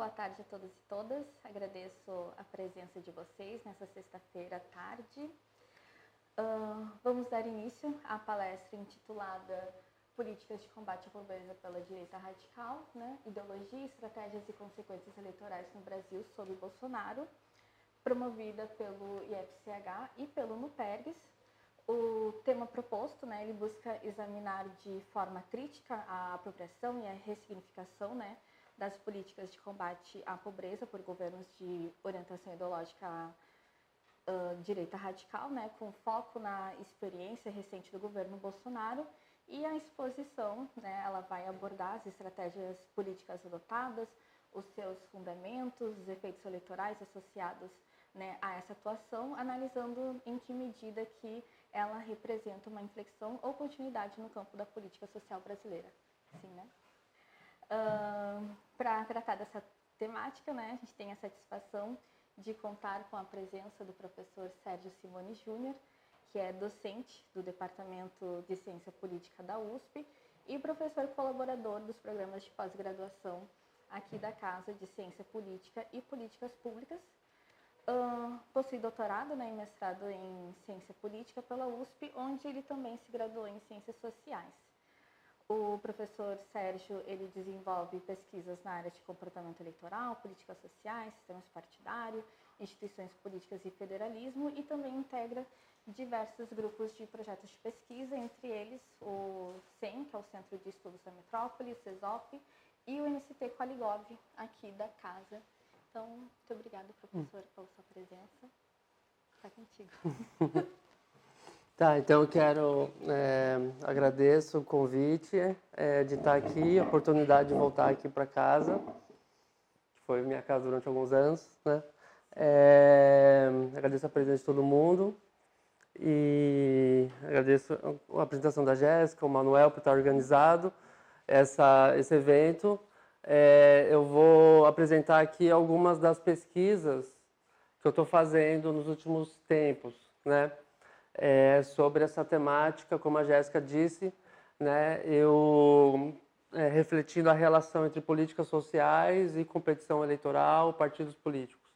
boa tarde a todos e todas. Agradeço a presença de vocês nessa sexta-feira à tarde. Vamos dar início à palestra intitulada Políticas de Combate à Pobreza pela Direita Radical, Ideologia, Estratégias e Consequências Eleitorais no Brasil sob Bolsonaro, promovida pelo IFCH e pelo NUPERGS. O tema proposto, ele busca examinar de forma crítica a apropriação e a ressignificação, das políticas de combate à pobreza por governos de orientação ideológica direita radical, com foco na experiência recente do governo Bolsonaro, e a exposição, ela vai abordar as estratégias políticas adotadas, os seus fundamentos, os efeitos eleitorais associados a essa atuação, analisando em que medida que ela representa uma inflexão ou continuidade no campo da política social brasileira. Sim, Para tratar dessa temática, a gente tem a satisfação de contar com a presença do professor Sérgio Simone Júnior, que é docente do Departamento de Ciência Política da USP e professor colaborador dos programas de pós-graduação aqui da Casa de Ciência Política e Políticas Públicas. Possui doutorado e mestrado em Ciência Política pela USP, onde ele também se graduou em Ciências Sociais. O professor Sérgio, ele desenvolve pesquisas na área de comportamento eleitoral, políticas sociais, sistemas partidários, instituições políticas e federalismo, e também integra diversos grupos de projetos de pesquisa, entre eles o CEM, que é o Centro de Estudos da Metrópole, o CESOP, e o MST Qualigov, aqui da casa. Então, muito obrigada, professor, pela sua presença. Está contigo. Tá, então eu agradeço o convite de estar aqui, a oportunidade de voltar aqui para casa, que foi minha casa durante alguns anos, agradeço a presença de todo mundo e agradeço a apresentação da Jéssica, o Manuel, por estar organizado esse evento. Eu vou apresentar aqui algumas das pesquisas que eu estou fazendo nos últimos tempos, sobre essa temática, como a Jéssica disse, eu refletindo a relação entre políticas sociais e competição eleitoral, partidos políticos,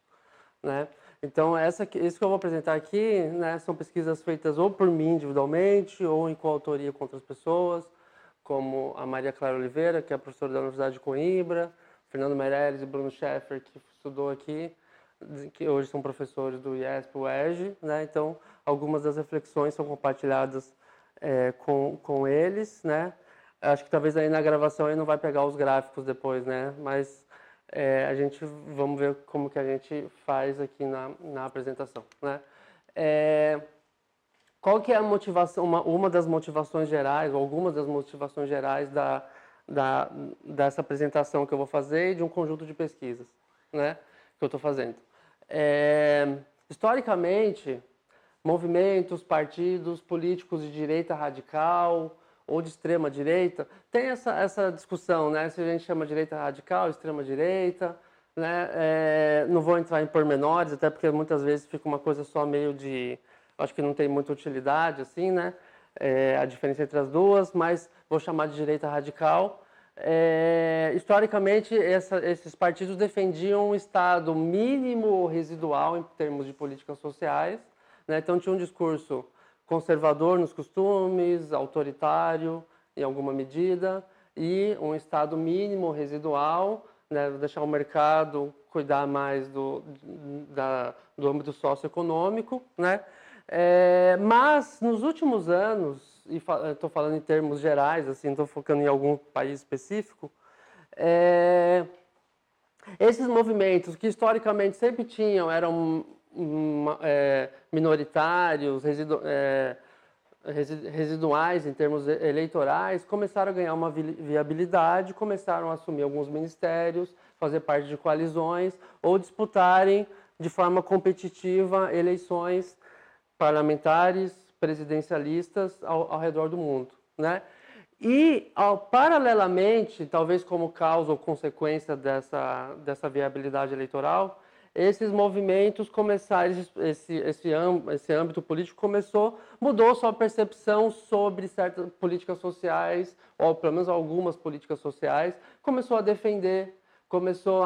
Então, isso que eu vou apresentar aqui, são pesquisas feitas ou por mim individualmente ou em coautoria com outras pessoas, como a Maria Clara Oliveira, que é professora da Universidade de Coimbra, Fernando Meirelles e Bruno Scheffer, que estudou aqui, que hoje são professores do IESP, UERJ, Então, algumas das reflexões são compartilhadas com eles, Acho que talvez aí na gravação aí não vai pegar os gráficos depois, Mas vamos ver como que a gente faz aqui na apresentação, Qual que é a motivação, uma das motivações gerais, ou algumas das motivações gerais dessa apresentação que eu vou fazer e de um conjunto de pesquisas, que eu estou fazendo. Historicamente, movimentos, partidos políticos de direita radical ou de extrema direita, tem essa discussão, se a gente chama direita radical, extrema direita, não vou entrar em pormenores, até porque muitas vezes fica uma coisa só meio de... Acho que não tem muita utilidade, assim, a diferença entre as duas, mas vou chamar de direita radical. Historicamente, esses partidos defendiam um Estado mínimo ou residual em termos de políticas sociais, Então, tinha um discurso conservador nos costumes, autoritário em alguma medida, e um Estado mínimo ou residual, deixar o mercado cuidar mais do âmbito socioeconômico, Mas, nos últimos anos, e estou falando em termos gerais, assim, estou focando em algum país específico, esses movimentos que historicamente sempre eram minoritários, residuais em termos eleitorais, começaram a ganhar uma viabilidade, começaram a assumir alguns ministérios, fazer parte de coalizões ou disputarem de forma competitiva eleições parlamentares, presidencialistas ao redor do mundo, E, paralelamente, talvez como causa ou consequência dessa viabilidade eleitoral, esses movimentos começaram, esse âmbito político mudou sua percepção sobre certas políticas sociais, ou pelo menos algumas políticas sociais, começou a defender começou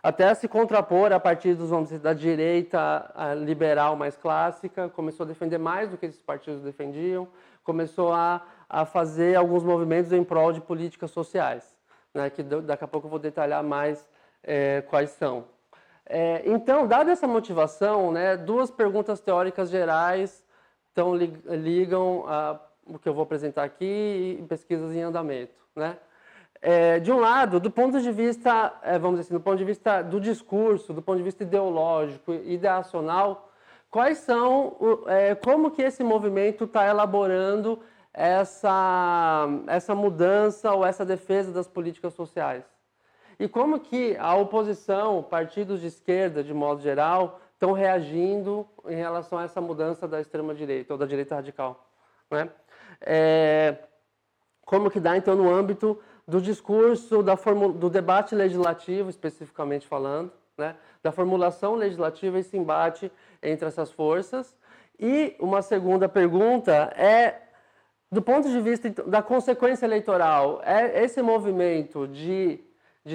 até a se contrapor a partir dos, vamos dizer, da direita liberal mais clássica, começou a defender mais do que esses partidos defendiam, começou a fazer alguns movimentos em prol de políticas sociais, né, que daqui a pouco eu vou detalhar mais quais são. Então, dada essa motivação, né, duas perguntas teóricas gerais ligam o que eu vou apresentar aqui e pesquisas em andamento, né? De um lado, do ponto de vista, vamos dizer assim, do ponto de vista do discurso, do ponto de vista ideológico, ideacional, quais são, como que esse movimento está elaborando essa mudança ou essa defesa das políticas sociais? E como que a oposição, partidos de esquerda, de modo geral, estão reagindo em relação a essa mudança da extrema-direita ou da direita radical, né? Como que dá, então, no âmbito do discurso, do debate legislativo, especificamente falando, né? Da formulação legislativa, esse embate entre essas forças. E uma segunda pergunta do ponto de vista da consequência eleitoral, esse movimento de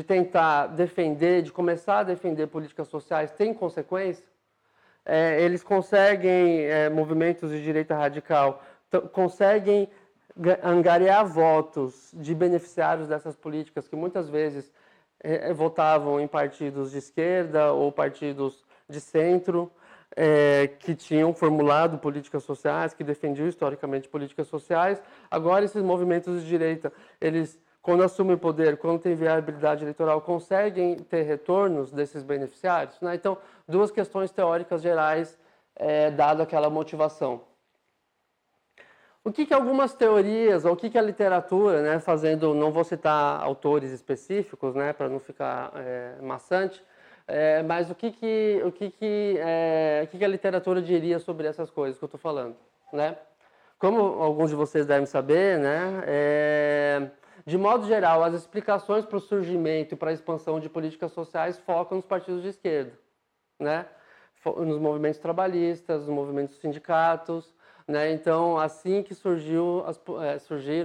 tentar defender, de começar a defender políticas sociais, tem consequência? Eles conseguem, movimentos de direita radical, conseguem angariar votos de beneficiários dessas políticas que muitas vezes votavam em partidos de esquerda ou partidos de centro, que tinham formulado políticas sociais, que defendiam historicamente políticas sociais. Agora, esses movimentos de direita, eles, quando assumem o poder, quando têm viabilidade eleitoral, conseguem ter retornos desses beneficiários, né? Então, duas questões teóricas gerais, dado aquela motivação. O que algumas teorias, ou o que a literatura, né, não vou citar autores específicos, né, para não ficar maçante, mas o que a literatura diria sobre essas coisas que eu estou falando, né? Como alguns de vocês devem saber, né, de modo geral, as explicações para o surgimento e para a expansão de políticas sociais focam nos partidos de esquerda, né? Nos movimentos trabalhistas, nos movimentos sindicatos, né? Então, assim que surgiram,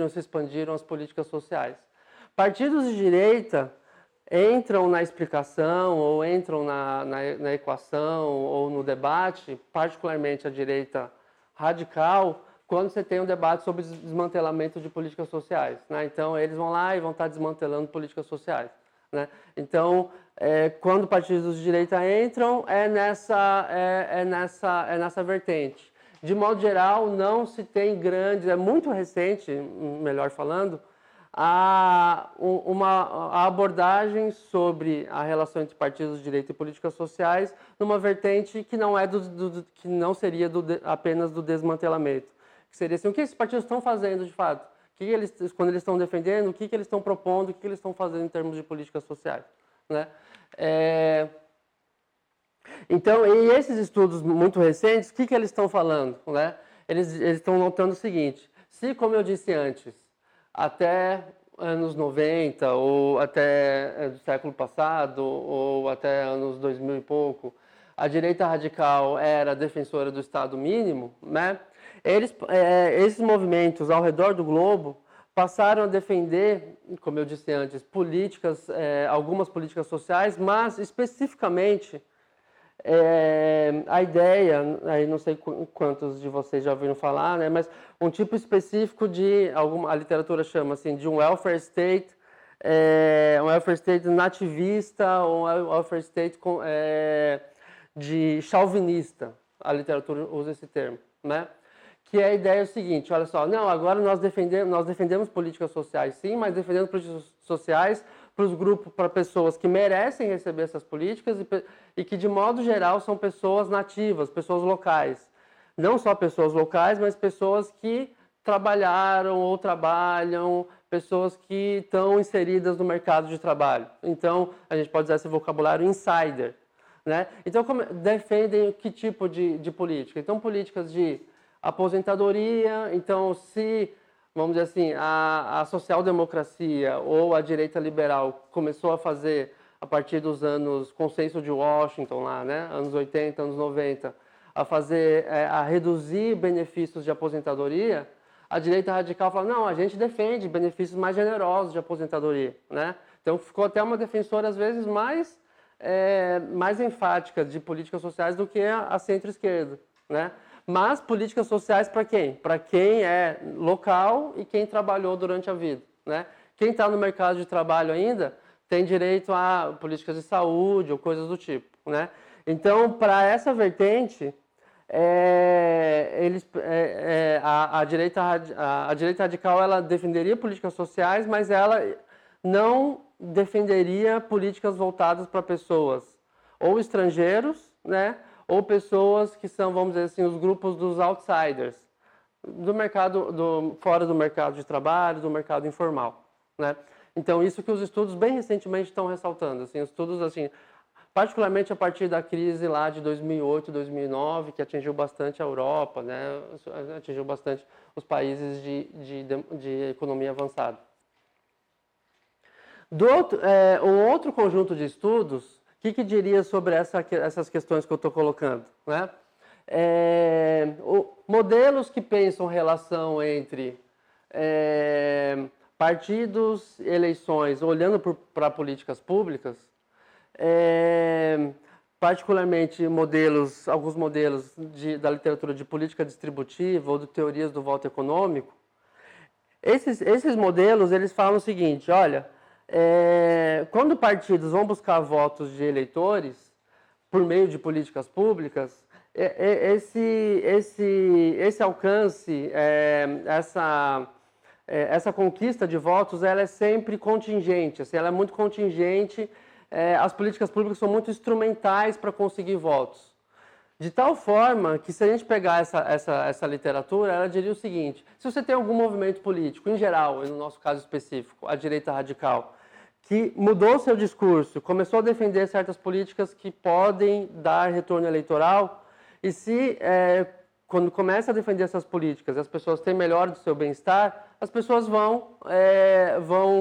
se expandiram as políticas sociais. Partidos de direita entram na explicação ou entram na equação ou no debate, particularmente a direita radical, quando você tem um debate sobre desmantelamento de políticas sociais, né? Então, eles vão lá e vão estar desmantelando políticas sociais, né? Então, quando partidos de direita entram, é nessa vertente. De modo geral, não se tem grandes, é muito recente, melhor falando, a abordagem sobre a relação entre partidos de direita e políticas sociais numa vertente que não que não seria apenas do desmantelamento. Que seria assim, o que esses partidos estão fazendo de fato? Quando eles estão defendendo, o que eles estão propondo, o que eles estão fazendo em termos de políticas sociais, né? Então, e esses estudos muito recentes, o que eles estão falando, né? Eles estão notando o seguinte: se, como eu disse antes, até anos 90 ou até do século passado ou até anos 2000 e pouco, a direita radical era defensora do Estado mínimo, né? Esses movimentos ao redor do globo passaram a defender, como eu disse antes, algumas políticas sociais, mas especificamente a ideia, aí não sei quantos de vocês já ouviram falar, né, mas um tipo específico a literatura chama assim, de um welfare state nativista, ou um welfare state de chauvinista. A literatura usa esse termo, né? Que a ideia é o seguinte: olha só, não, agora nós defendemos políticas sociais, sim, mas defendemos políticas sociais para os grupos, para pessoas que merecem receber essas políticas e que, de modo geral, são pessoas nativas, pessoas locais. Não só pessoas locais, mas pessoas que trabalharam ou trabalham, pessoas que estão inseridas no mercado de trabalho. Então, a gente pode usar esse vocabulário insider, né? Então, defendem que tipo de política? Então, políticas de aposentadoria. Então, se, vamos dizer assim, a social-democracia ou a direita liberal começou a fazer, a partir dos anos Consenso de Washington, lá, né, anos 80, anos 90, a reduzir benefícios de aposentadoria, a direita radical fala, não, a gente defende benefícios mais generosos de aposentadoria, né? Então ficou até uma defensora, às vezes, mais enfática de políticas sociais do que a centro-esquerda, né? Mas políticas sociais para quem? Para quem é local e quem trabalhou durante a vida, né? Quem está no mercado de trabalho ainda tem direito a políticas de saúde ou coisas do tipo, né? Então, para essa vertente, a direita radical ela defenderia políticas sociais, mas ela não defenderia políticas voltadas para pessoas ou estrangeiros, né? Ou pessoas que são, vamos dizer assim, os grupos dos outsiders, do mercado, fora do mercado de trabalho, do mercado informal, né? Então, isso que os estudos bem recentemente estão ressaltando, assim, estudos assim, particularmente a partir da crise lá de 2008, 2009, que atingiu bastante a Europa, né? Atingiu bastante os países de economia avançada. Um outro conjunto de estudos, o que diria sobre essas questões que eu estou colocando, né? Modelos que pensam relação entre partidos, eleições, olhando para políticas públicas, particularmente alguns modelos da literatura de política distributiva ou de teorias do voto econômico. Esses modelos, eles falam o seguinte, olha, quando partidos vão buscar votos de eleitores por meio de políticas públicas, esse alcance, essa conquista de votos, ela é sempre contingente, assim, ela é muito contingente, as políticas públicas são muito instrumentais para conseguir votos. De tal forma que, se a gente pegar essa literatura, ela diria o seguinte, se você tem algum movimento político, em geral, e no nosso caso específico, a direita radical, que mudou seu discurso, começou a defender certas políticas que podem dar retorno eleitoral, e quando começa a defender essas políticas, as pessoas têm melhor do seu bem-estar, as pessoas vão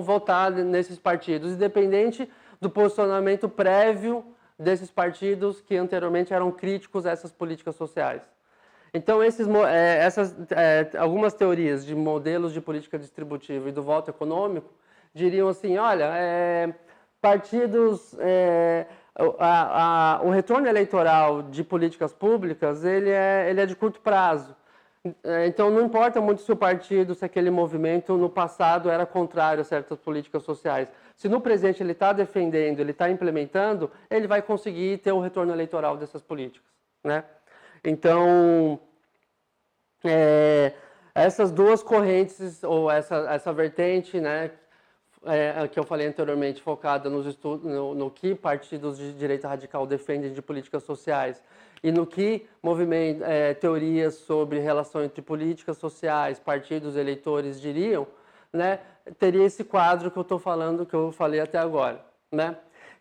votar nesses partidos, independente do posicionamento prévio desses partidos que anteriormente eram críticos a essas políticas sociais. Então, algumas teorias de modelos de política distributiva e do voto econômico diriam assim, olha, partidos, o retorno eleitoral de políticas públicas, ele é de curto prazo. Então, não importa muito se o partido, se aquele movimento no passado era contrário a certas políticas sociais. Se no presente ele está defendendo, ele está implementando, ele vai conseguir ter o retorno eleitoral dessas políticas, né? Então, essas duas correntes, ou essa vertente, né, que eu falei anteriormente, focada nos estudos, no que partidos de direita radical defendem de políticas sociais, e no que teorias sobre relação entre políticas sociais, partidos, eleitores diriam, né, teria esse quadro que eu estou falando, que eu falei até agora, né?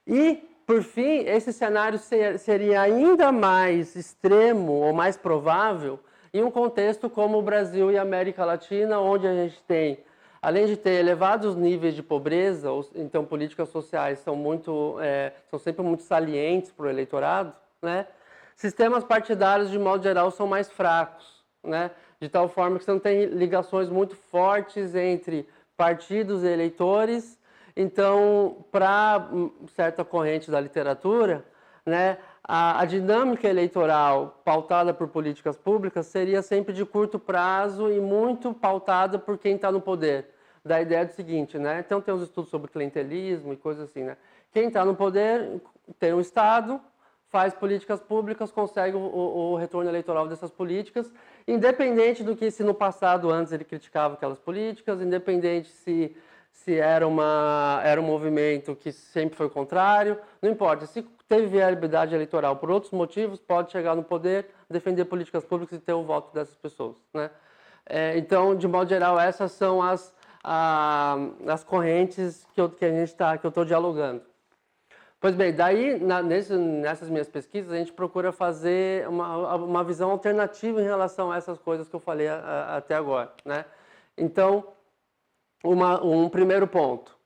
E, por fim, esse cenário seria ainda mais extremo ou mais provável em um contexto como o Brasil e a América Latina, onde a gente tem, além de ter elevados níveis de pobreza, então políticas sociais são sempre muito salientes para o eleitorado, né? Sistemas partidários, de modo geral, são mais fracos, né? De tal forma que você não tem ligações muito fortes entre partidos e eleitores. Então, para certa corrente da literatura, né, a dinâmica eleitoral pautada por políticas públicas seria sempre de curto prazo e muito pautada por quem está no poder. Da ideia do seguinte, né? Então, tem os estudos sobre clientelismo e coisas assim, né? Quem está no poder tem um Estado, faz políticas públicas, consegue o retorno eleitoral dessas políticas, independente do que, se no passado, antes, ele criticava aquelas políticas, independente se era um movimento que sempre foi contrário, não importa. Se teve viabilidade eleitoral por outros motivos, pode chegar no poder, defender políticas públicas e ter o voto dessas pessoas, né? Então, de modo geral, essas são as correntes que eu estou dialogando. Pois bem, daí, nessas minhas pesquisas, a gente procura fazer uma visão alternativa em relação a essas coisas que eu falei até agora, né? Então, um primeiro ponto.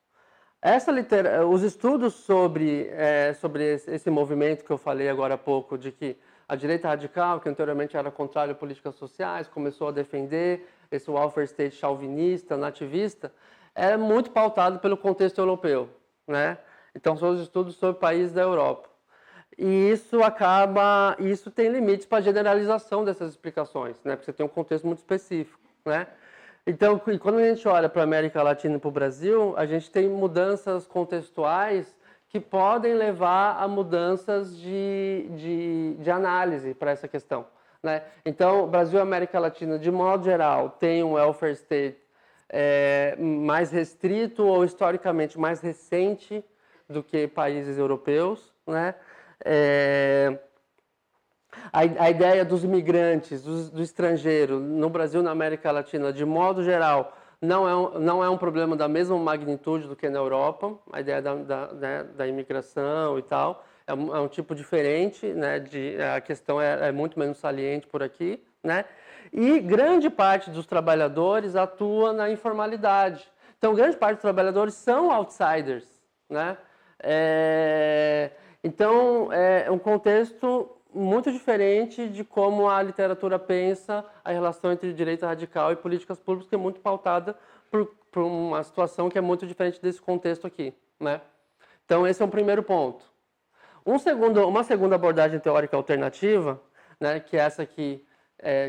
Os estudos sobre esse movimento que eu falei agora há pouco, de que A direita radical, que anteriormente era contrária a políticas sociais, começou a defender esse welfare state chauvinista, nativista, é muito pautado pelo contexto europeu, né? Então, são os estudos sobre países da Europa. E isso tem limites para a generalização dessas explicações, né? Porque você tem um contexto muito específico, né? Então, quando a gente olha para a América Latina e para o Brasil, a gente tem mudanças contextuais que podem levar a mudanças de análise para essa questão, né? Então, Brasil e América Latina, de modo geral, tem um welfare state mais restrito ou historicamente mais recente do que países europeus, né? A ideia dos imigrantes, do estrangeiro, no Brasil e na América Latina, de modo geral, não é um problema da mesma magnitude do que na Europa, a ideia da imigração e tal, é um tipo diferente, né, a questão é muito menos saliente por aqui, né? E grande parte dos trabalhadores atua na informalidade. Então, grande parte dos trabalhadores são outsiders, né? Então, é um contexto muito diferente de como a literatura pensa a relação entre direita radical e políticas públicas, que é muito pautada por uma situação que é muito diferente desse contexto aqui, né? Então, esse é um primeiro ponto. Uma segunda abordagem teórica alternativa, né, que é essa aqui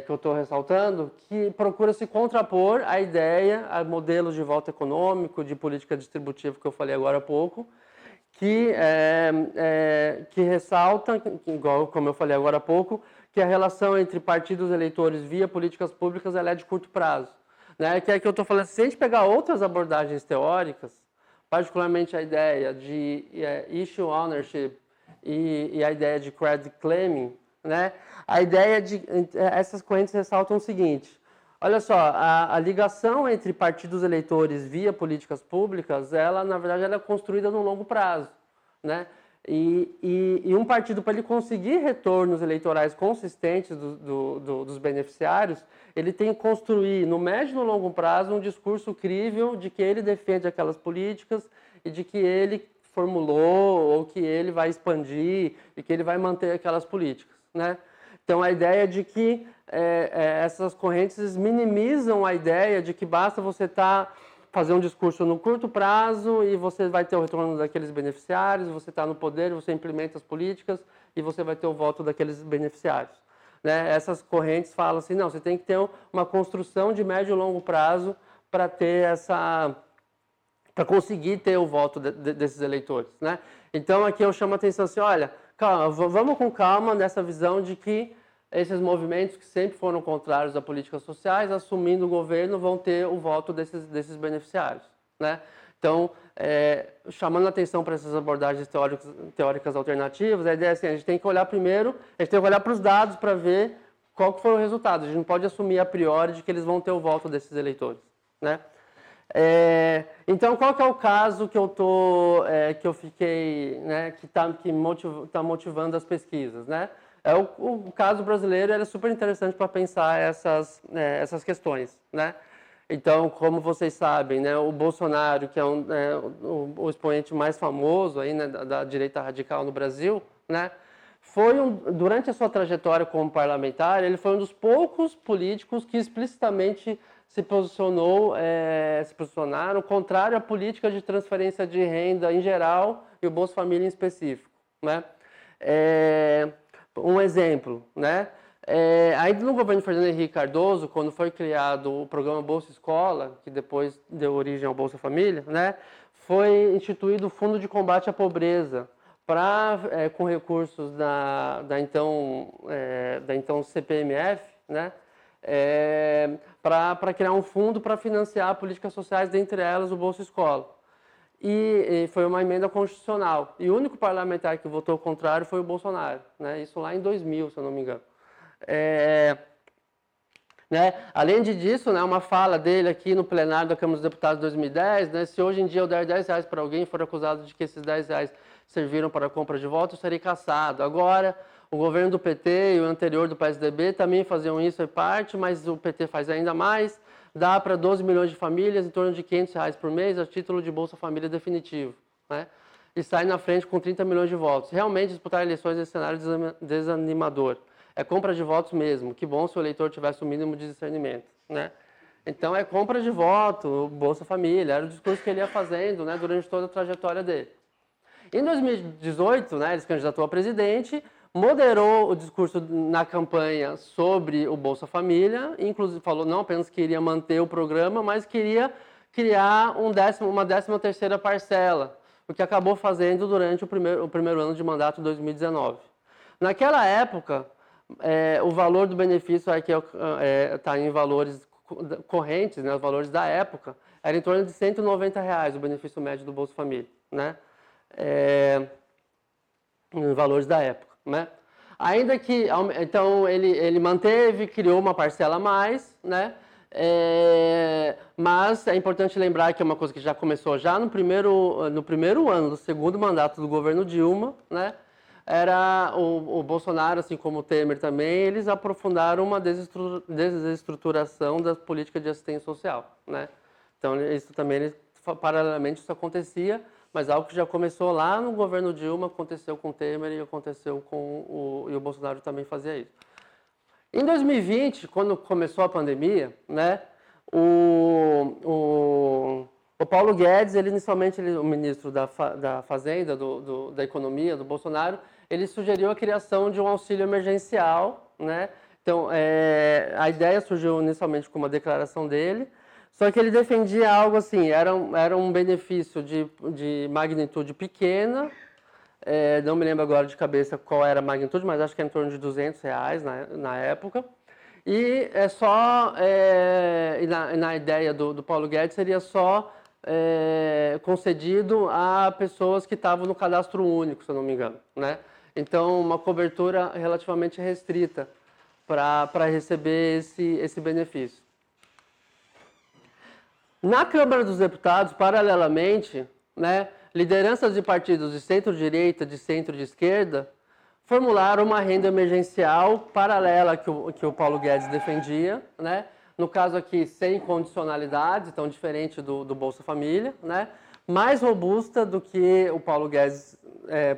que eu estou ressaltando, que procura se contrapor à ideia, a modelos de volta econômico, de política distributiva que eu falei agora há pouco, que ressalta, igual como eu falei agora há pouco, que a relação entre partidos eleitores via políticas públicas ela é de curto prazo, né? Que é que eu estou falando, se a gente pegar outras abordagens teóricas, particularmente a ideia de issue ownership e a ideia de credit claiming, né? A ideia de essas correntes ressaltam o seguinte: olha só, a ligação entre partidos eleitores via políticas públicas, ela, na verdade, ela é construída no longo prazo, né? E um partido, para ele conseguir retornos eleitorais consistentes dos beneficiários, ele tem que construir, no médio e no longo prazo, um discurso crível de que ele defende aquelas políticas e de que ele formulou ou que ele vai expandir e que ele vai manter aquelas políticas, né? Então, a ideia de que essas correntes minimizam a ideia de que basta você fazer um discurso no curto prazo e você vai ter o retorno daqueles beneficiários, você está no poder, você implementa as políticas e você vai ter o voto daqueles beneficiários, né? Essas correntes falam assim, não, você tem que ter uma construção de médio e longo prazo para conseguir ter o voto desses eleitores, né? Então, aqui eu chamo a atenção assim, olha, calma, vamos com calma nessa visão de que esses movimentos que sempre foram contrários a políticas sociais, assumindo o governo, vão ter o voto desses beneficiários, né? Então, chamando a atenção para essas abordagens teóricas alternativas, a ideia é assim, a gente tem que olhar primeiro, a gente tem que olhar para os dados para ver qual que foi o resultado. A gente não pode assumir a priori de que eles vão ter o voto desses eleitores, né? Então, qual que é o caso que eu fiquei, né, que está motivando as pesquisas, né? O caso brasileiro é super interessante para pensar essas questões, né? Então, como vocês sabem, né, o Bolsonaro, que é o expoente mais famoso aí, né, da direita radical no Brasil, né, durante a sua trajetória como parlamentar, ele foi um dos poucos políticos que explicitamente se posicionaram contrário à política de transferência de renda em geral e o Bolsa Família em específico, né? Um exemplo, né? Ainda no governo Fernando Henrique Cardoso, quando foi criado o programa Bolsa Escola, que depois deu origem ao Bolsa Família, né? Foi instituído o Fundo de Combate à Pobreza, com recursos da então CPMF, né? Para criar um fundo para financiar políticas sociais, dentre elas o Bolsa Escola. E foi uma emenda constitucional. E o único parlamentar que votou contrário foi o Bolsonaro, né? Isso lá em 2000, se eu não me engano. Né? Além disso, né, uma fala dele aqui no plenário da Câmara dos Deputados de 2010, né, se hoje em dia eu der R$10 para alguém e for acusado de que esses R$10 serviram para a compra de votos, eu serei cassado. Agora, o governo do PT e o anterior do PSDB também faziam isso em parte, mas o PT faz ainda mais, dá para 12 milhões de famílias em torno de R$500 por mês a título de Bolsa Família definitivo, né? E sai na frente com 30 milhões de votos. Realmente, disputar eleições nesse cenário desanimador. É compra de votos mesmo. Que bom se o eleitor tivesse o mínimo de discernimento, né? Então, é compra de voto, Bolsa Família, era o discurso que ele ia fazendo, né, durante toda a trajetória dele. Em 2018, né, ele se candidatou a presidente, moderou o discurso na campanha sobre o Bolsa Família, inclusive falou não apenas que queria manter o programa, mas queria criar uma 13ª parcela, o que acabou fazendo durante o primeiro ano de mandato de 2019. Naquela época, o valor do benefício aqui está em valores correntes, né, os valores da época, era em torno de R$ 190 o benefício médio do Bolsa Família, né? Em valores da época, né? Ainda que, então, ele manteve, criou uma parcela a mais, né? Mas é importante lembrar que é uma coisa que já começou já no primeiro ano do segundo mandato do governo Dilma, né? Era o Bolsonaro, assim como o Temer também, eles aprofundaram uma desestruturação da política de assistência social, né? Então, isso também, paralelamente, isso acontecia, mas algo que já começou lá no governo Dilma, aconteceu com o Temer e aconteceu e o Bolsonaro também fazia isso. Em 2020, quando começou a pandemia, né, o Paulo Guedes, o ministro da Fazenda, da Economia, do Bolsonaro, ele sugeriu a criação de um auxílio emergencial, né? Então, a ideia surgiu inicialmente com uma declaração dele, só que ele defendia algo assim, era um benefício de magnitude pequena, não me lembro agora de cabeça qual era a magnitude, mas acho que é em torno de R$ 200 na época. E na ideia do Paulo Guedes seria só concedido a pessoas que estavam no cadastro único, se eu não me engano, né? Então, uma cobertura relativamente restrita para receber esse benefício. Na Câmara dos Deputados, paralelamente, né, lideranças de partidos de centro-direita, de centro-esquerda, formularam uma renda emergencial paralela que o Paulo Guedes defendia, né? No caso aqui, sem condicionalidades, então diferente do Bolsa Família, né? Mais robusta do que o Paulo Guedes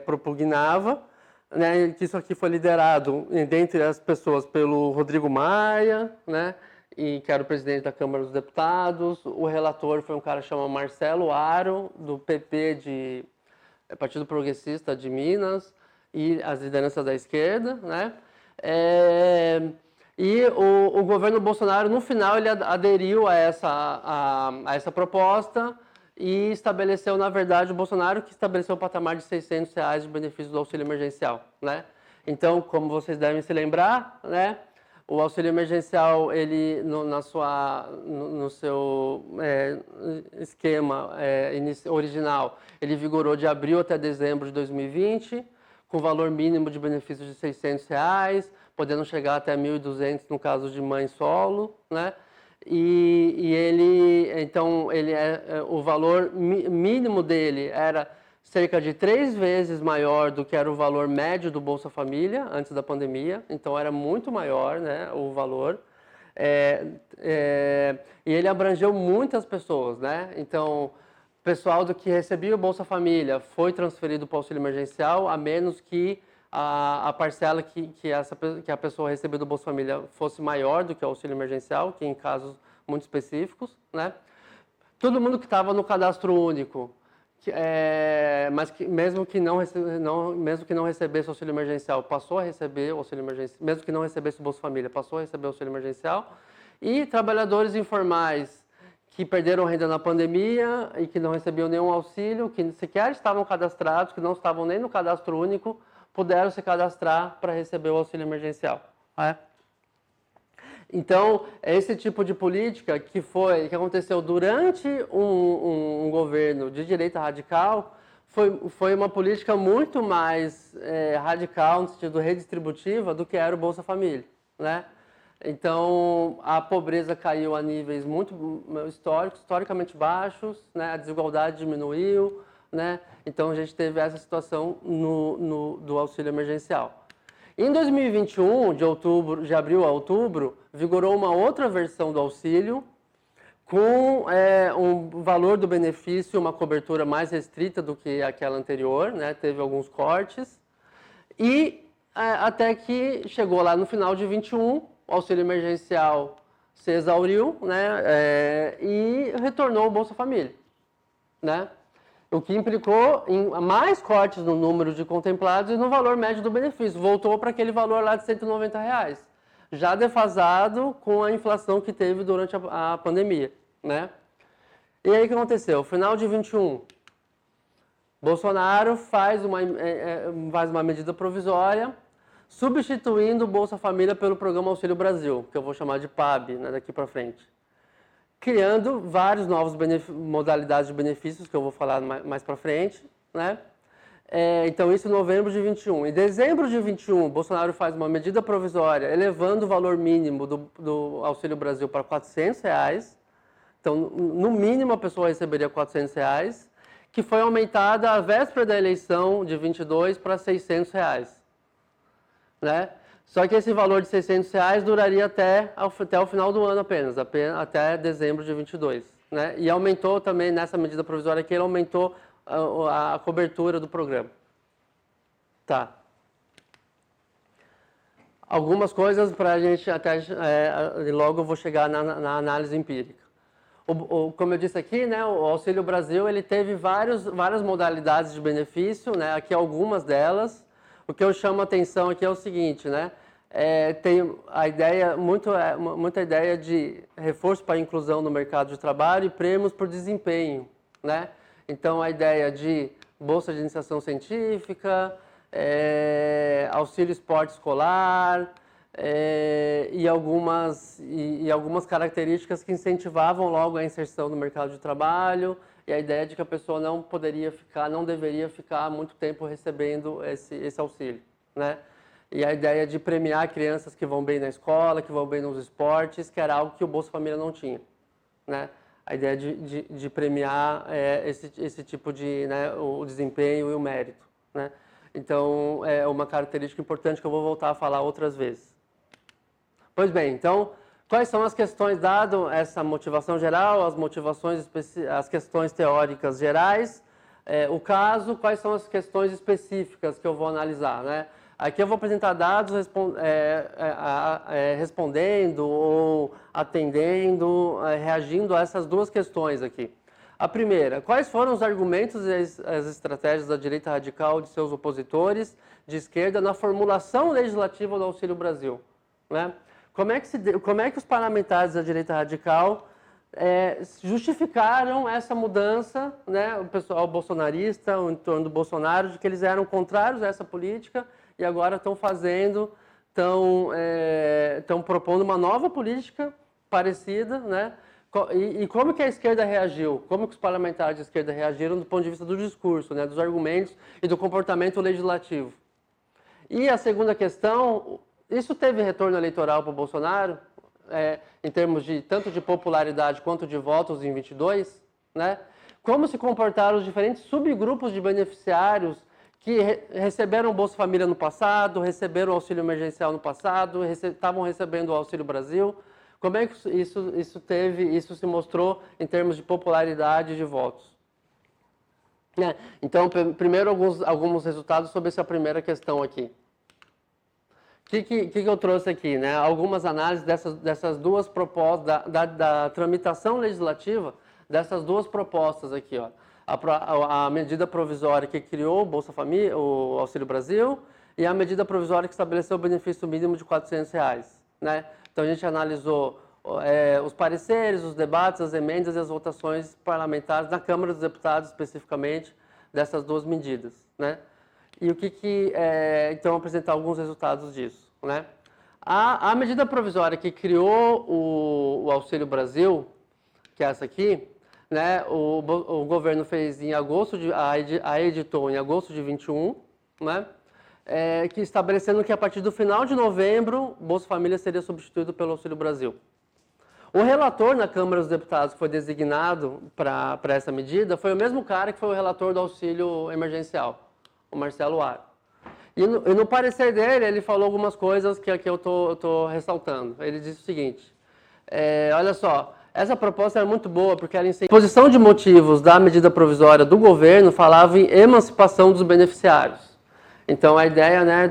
propugnava, né? Que isso aqui foi liderado, dentre as pessoas, pelo Rodrigo Maia, né? Que era o presidente da Câmara dos Deputados. O relator foi um cara chamado Marcelo Aro, do PP, Partido Progressista de Minas, e as lideranças da esquerda, né? E o governo Bolsonaro, no final, ele aderiu a essa proposta e estabeleceu, na verdade, o Bolsonaro que estabeleceu o patamar de R$ 600 de benefício do auxílio emergencial, né? Então, como vocês devem se lembrar, né? O auxílio emergencial, ele, no seu esquema original, ele vigorou de abril até dezembro de 2020, com valor mínimo de benefício de R$ 600, podendo chegar até 1.200 no caso de mãe solo, né? Então, o valor mínimo dele era cerca de 3 vezes maior do que era o valor médio do Bolsa Família antes da pandemia, então era muito maior, né, o valor. E ele abrangeu muitas pessoas, né? Então, o pessoal que recebia o Bolsa Família foi transferido para o auxílio emergencial, a menos que a parcela que a pessoa recebeu do Bolsa Família fosse maior do que o auxílio emergencial, que em casos muito específicos, né? Todo mundo que estava no cadastro único, mas que mesmo que não recebesse o auxílio emergencial, passou a receber o auxílio emergencial, mesmo que não recebesse o Bolsa Família, passou a receber o auxílio emergencial, e trabalhadores informais que perderam renda na pandemia e que não recebiam nenhum auxílio, que sequer estavam cadastrados, que não estavam nem no cadastro único, puderam se cadastrar para receber o auxílio emergencial. Então, esse tipo de política que aconteceu durante um governo de direita radical foi uma política muito mais radical no sentido redistributiva do que era o Bolsa Família, né? Então, a pobreza caiu a níveis muito historicamente baixos, né? A desigualdade diminuiu, né? Então, a gente teve essa situação do auxílio emergencial. Em 2021, de abril a outubro, vigorou uma outra versão do auxílio, com um valor do benefício, uma cobertura mais restrita do que aquela anterior, né? Teve alguns cortes. E até que chegou lá no final de 21, o auxílio emergencial se exauriu, né, e retornou o Bolsa Família, né? O que implicou em mais cortes no número de contemplados e no valor médio do benefício. Voltou para aquele valor lá de R$190, já defasado com a inflação que teve durante a pandemia, né? E aí o que aconteceu? Final de 21, Bolsonaro faz uma medida provisória substituindo o Bolsa Família pelo Programa Auxílio Brasil, que eu vou chamar de PAB, né, daqui para frente. Criando várias novas modalidades de benefícios, que eu vou falar mais para frente, né? Então, isso em novembro de 21. Em dezembro de 21, Bolsonaro faz uma medida provisória elevando o valor mínimo do Auxílio Brasil para R$400. Então, no mínimo, a pessoa receberia R$400, que foi aumentada à véspera da eleição de 22 para R$600. Né? Só que esse valor de R$600 duraria até o final do ano apenas até dezembro de 22. Né? E aumentou também, nessa medida provisória aqui, ele aumentou a cobertura do programa. Tá. Algumas coisas para a gente logo eu vou chegar na análise empírica. Como eu disse aqui, né, o Auxílio Brasil ele teve várias modalidades de benefício, né, aqui algumas delas. O que eu chamo a atenção aqui é o seguinte, né, tem a ideia, muita ideia de reforço para a inclusão no mercado de trabalho e prêmios por desempenho, né? Então a ideia de bolsa de iniciação científica, auxílio esporte escolar, e algumas características que incentivavam logo a inserção no mercado de trabalho e a ideia de que a pessoa não deveria ficar muito tempo recebendo esse auxílio, né? E a ideia de premiar crianças que vão bem na escola, que vão bem nos esportes, que era algo que o Bolsa Família não tinha, né? A ideia de premiar esse tipo de, né, o desempenho e o mérito, né? Então, é uma característica importante que eu vou voltar a falar outras vezes. Pois bem, então, quais são as questões, dado essa motivação geral, as questões teóricas gerais, o caso, quais são as questões específicas que eu vou analisar, né? Aqui eu vou apresentar dados respondendo ou atendendo, reagindo a essas duas questões aqui. A primeira, quais foram os argumentos e as estratégias da direita radical e de seus opositores de esquerda na formulação legislativa do Auxílio Brasil, né? Como é que os parlamentares da direita radical justificaram essa mudança, né, o pessoal bolsonarista, o entorno do Bolsonaro, de que eles eram contrários a essa política e agora estão propondo uma nova política parecida, né? E como que a esquerda reagiu? Como que os parlamentares de esquerda reagiram do ponto de vista do discurso, né, dos argumentos e do comportamento legislativo? E a segunda questão, isso teve retorno eleitoral para o Bolsonaro, em termos tanto de popularidade quanto de votos em 22, né? Como se comportaram os diferentes subgrupos de beneficiários que receberam o Bolsa Família no passado, receberam o auxílio emergencial no passado, estavam recebendo o Auxílio Brasil. Como é que isso se mostrou em termos de popularidade e de votos? Então, primeiro alguns resultados sobre essa primeira questão aqui. O que eu trouxe aqui, né? Algumas análises dessas duas propostas, da tramitação legislativa dessas duas propostas aqui, ó. A medida provisória que criou o Bolsa Família, o Auxílio Brasil, e a medida provisória que estabeleceu o benefício mínimo de R$400, né? Então a gente analisou os pareceres, os debates, as emendas e as votações parlamentares na Câmara dos Deputados, especificamente, dessas duas medidas, né? E então, apresentar alguns resultados disso, né? A medida provisória que criou o Auxílio Brasil, que é essa aqui, né? O governo fez em agosto, editou em agosto de 21, né? Que estabelecendo que a partir do final de novembro, o Bolsa Família seria substituído pelo Auxílio Brasil. O relator na Câmara dos Deputados que foi designado para essa medida foi o mesmo cara que foi o relator do auxílio emergencial, o Marcelo Aro. E no parecer dele, ele falou algumas coisas que aqui eu estou ressaltando. Ele disse o seguinte, olha só, essa proposta era muito boa porque ela a exposição de motivos da medida provisória do governo falava em emancipação dos beneficiários. Então, a ideia, né,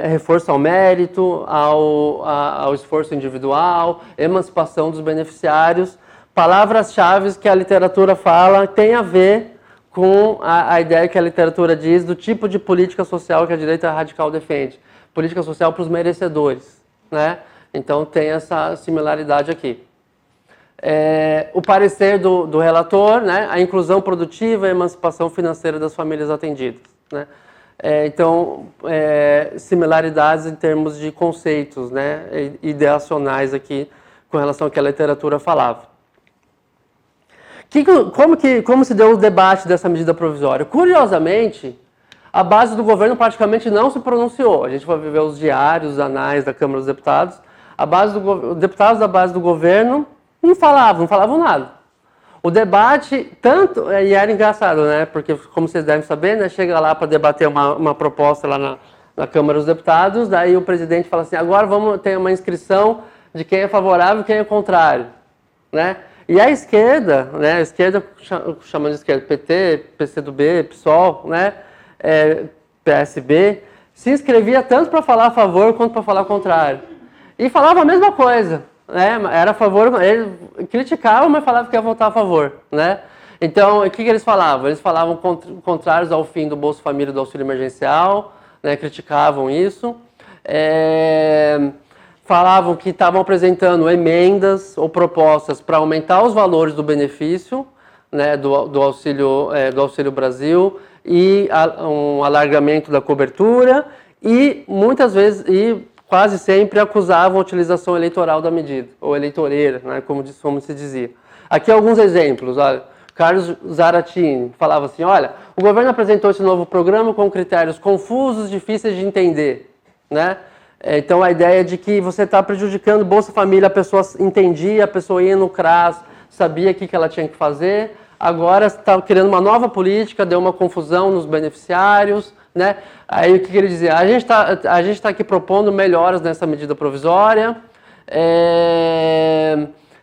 reforço ao mérito, ao esforço individual, emancipação dos beneficiários, palavras-chave que a literatura fala tem a ver com a ideia que a literatura diz do tipo de política social que a direita radical defende. Política social para os merecedores, né? Então tem essa similaridade aqui. O parecer do relator, né? A inclusão produtiva e a emancipação financeira das famílias atendidas, né? Então, similaridades em termos de conceitos, né? Ideacionais aqui com relação ao que a literatura falava. Como se deu o debate dessa medida provisória? Curiosamente, a base do governo praticamente não se pronunciou. A gente vai ver os diários, os anais da Câmara dos Deputados. Os deputados da base do governo não falavam nada. O debate, e era engraçado, né? Porque, como vocês devem saber, né? Chega lá para debater uma proposta lá na Câmara dos Deputados, daí o presidente fala assim, agora vamos ter uma inscrição de quem é favorável e quem é contrário, né? E a esquerda, né? A esquerda, chamando de esquerda, PT, PCdoB, PSOL, né? PSB, se inscrevia tanto para falar a favor quanto para falar contrário. E falava a mesma coisa, né? Era a favor, eles criticavam, mas falavam que ia votar a favor, né? Então, o que eles falavam? Eles falavam contrários ao fim do Bolsa Família e do auxílio emergencial, né? Criticavam isso. Falavam que estavam apresentando emendas ou propostas para aumentar os valores do benefício, né? do Auxílio Brasil, e um alargamento da cobertura, e muitas vezes, e quase sempre, acusavam a utilização eleitoral da medida, ou eleitoreira, né, como se dizia. Aqui alguns exemplos. Olha, Carlos Zaratini falava assim, olha, o governo apresentou esse novo programa com critérios confusos, difíceis de entender, né? Então a ideia de que você está prejudicando o Bolsa Família, a pessoa entendia, a pessoa ia no CRAS, sabia o que ela tinha que fazer. Agora está criando uma nova política, deu uma confusão nos beneficiários, né? Aí o que ele dizia? A gente tá aqui propondo melhoras nessa medida provisória,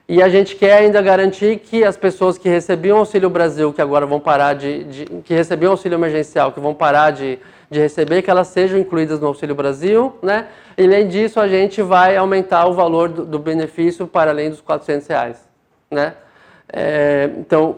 e a gente quer ainda garantir que as pessoas que recebiam Auxílio Brasil, que agora vão parar que recebiam auxílio emergencial, que vão parar de receber, que elas sejam incluídas no Auxílio Brasil, né? E além disso, a gente vai aumentar o valor do benefício para além dos R$400, né? Então,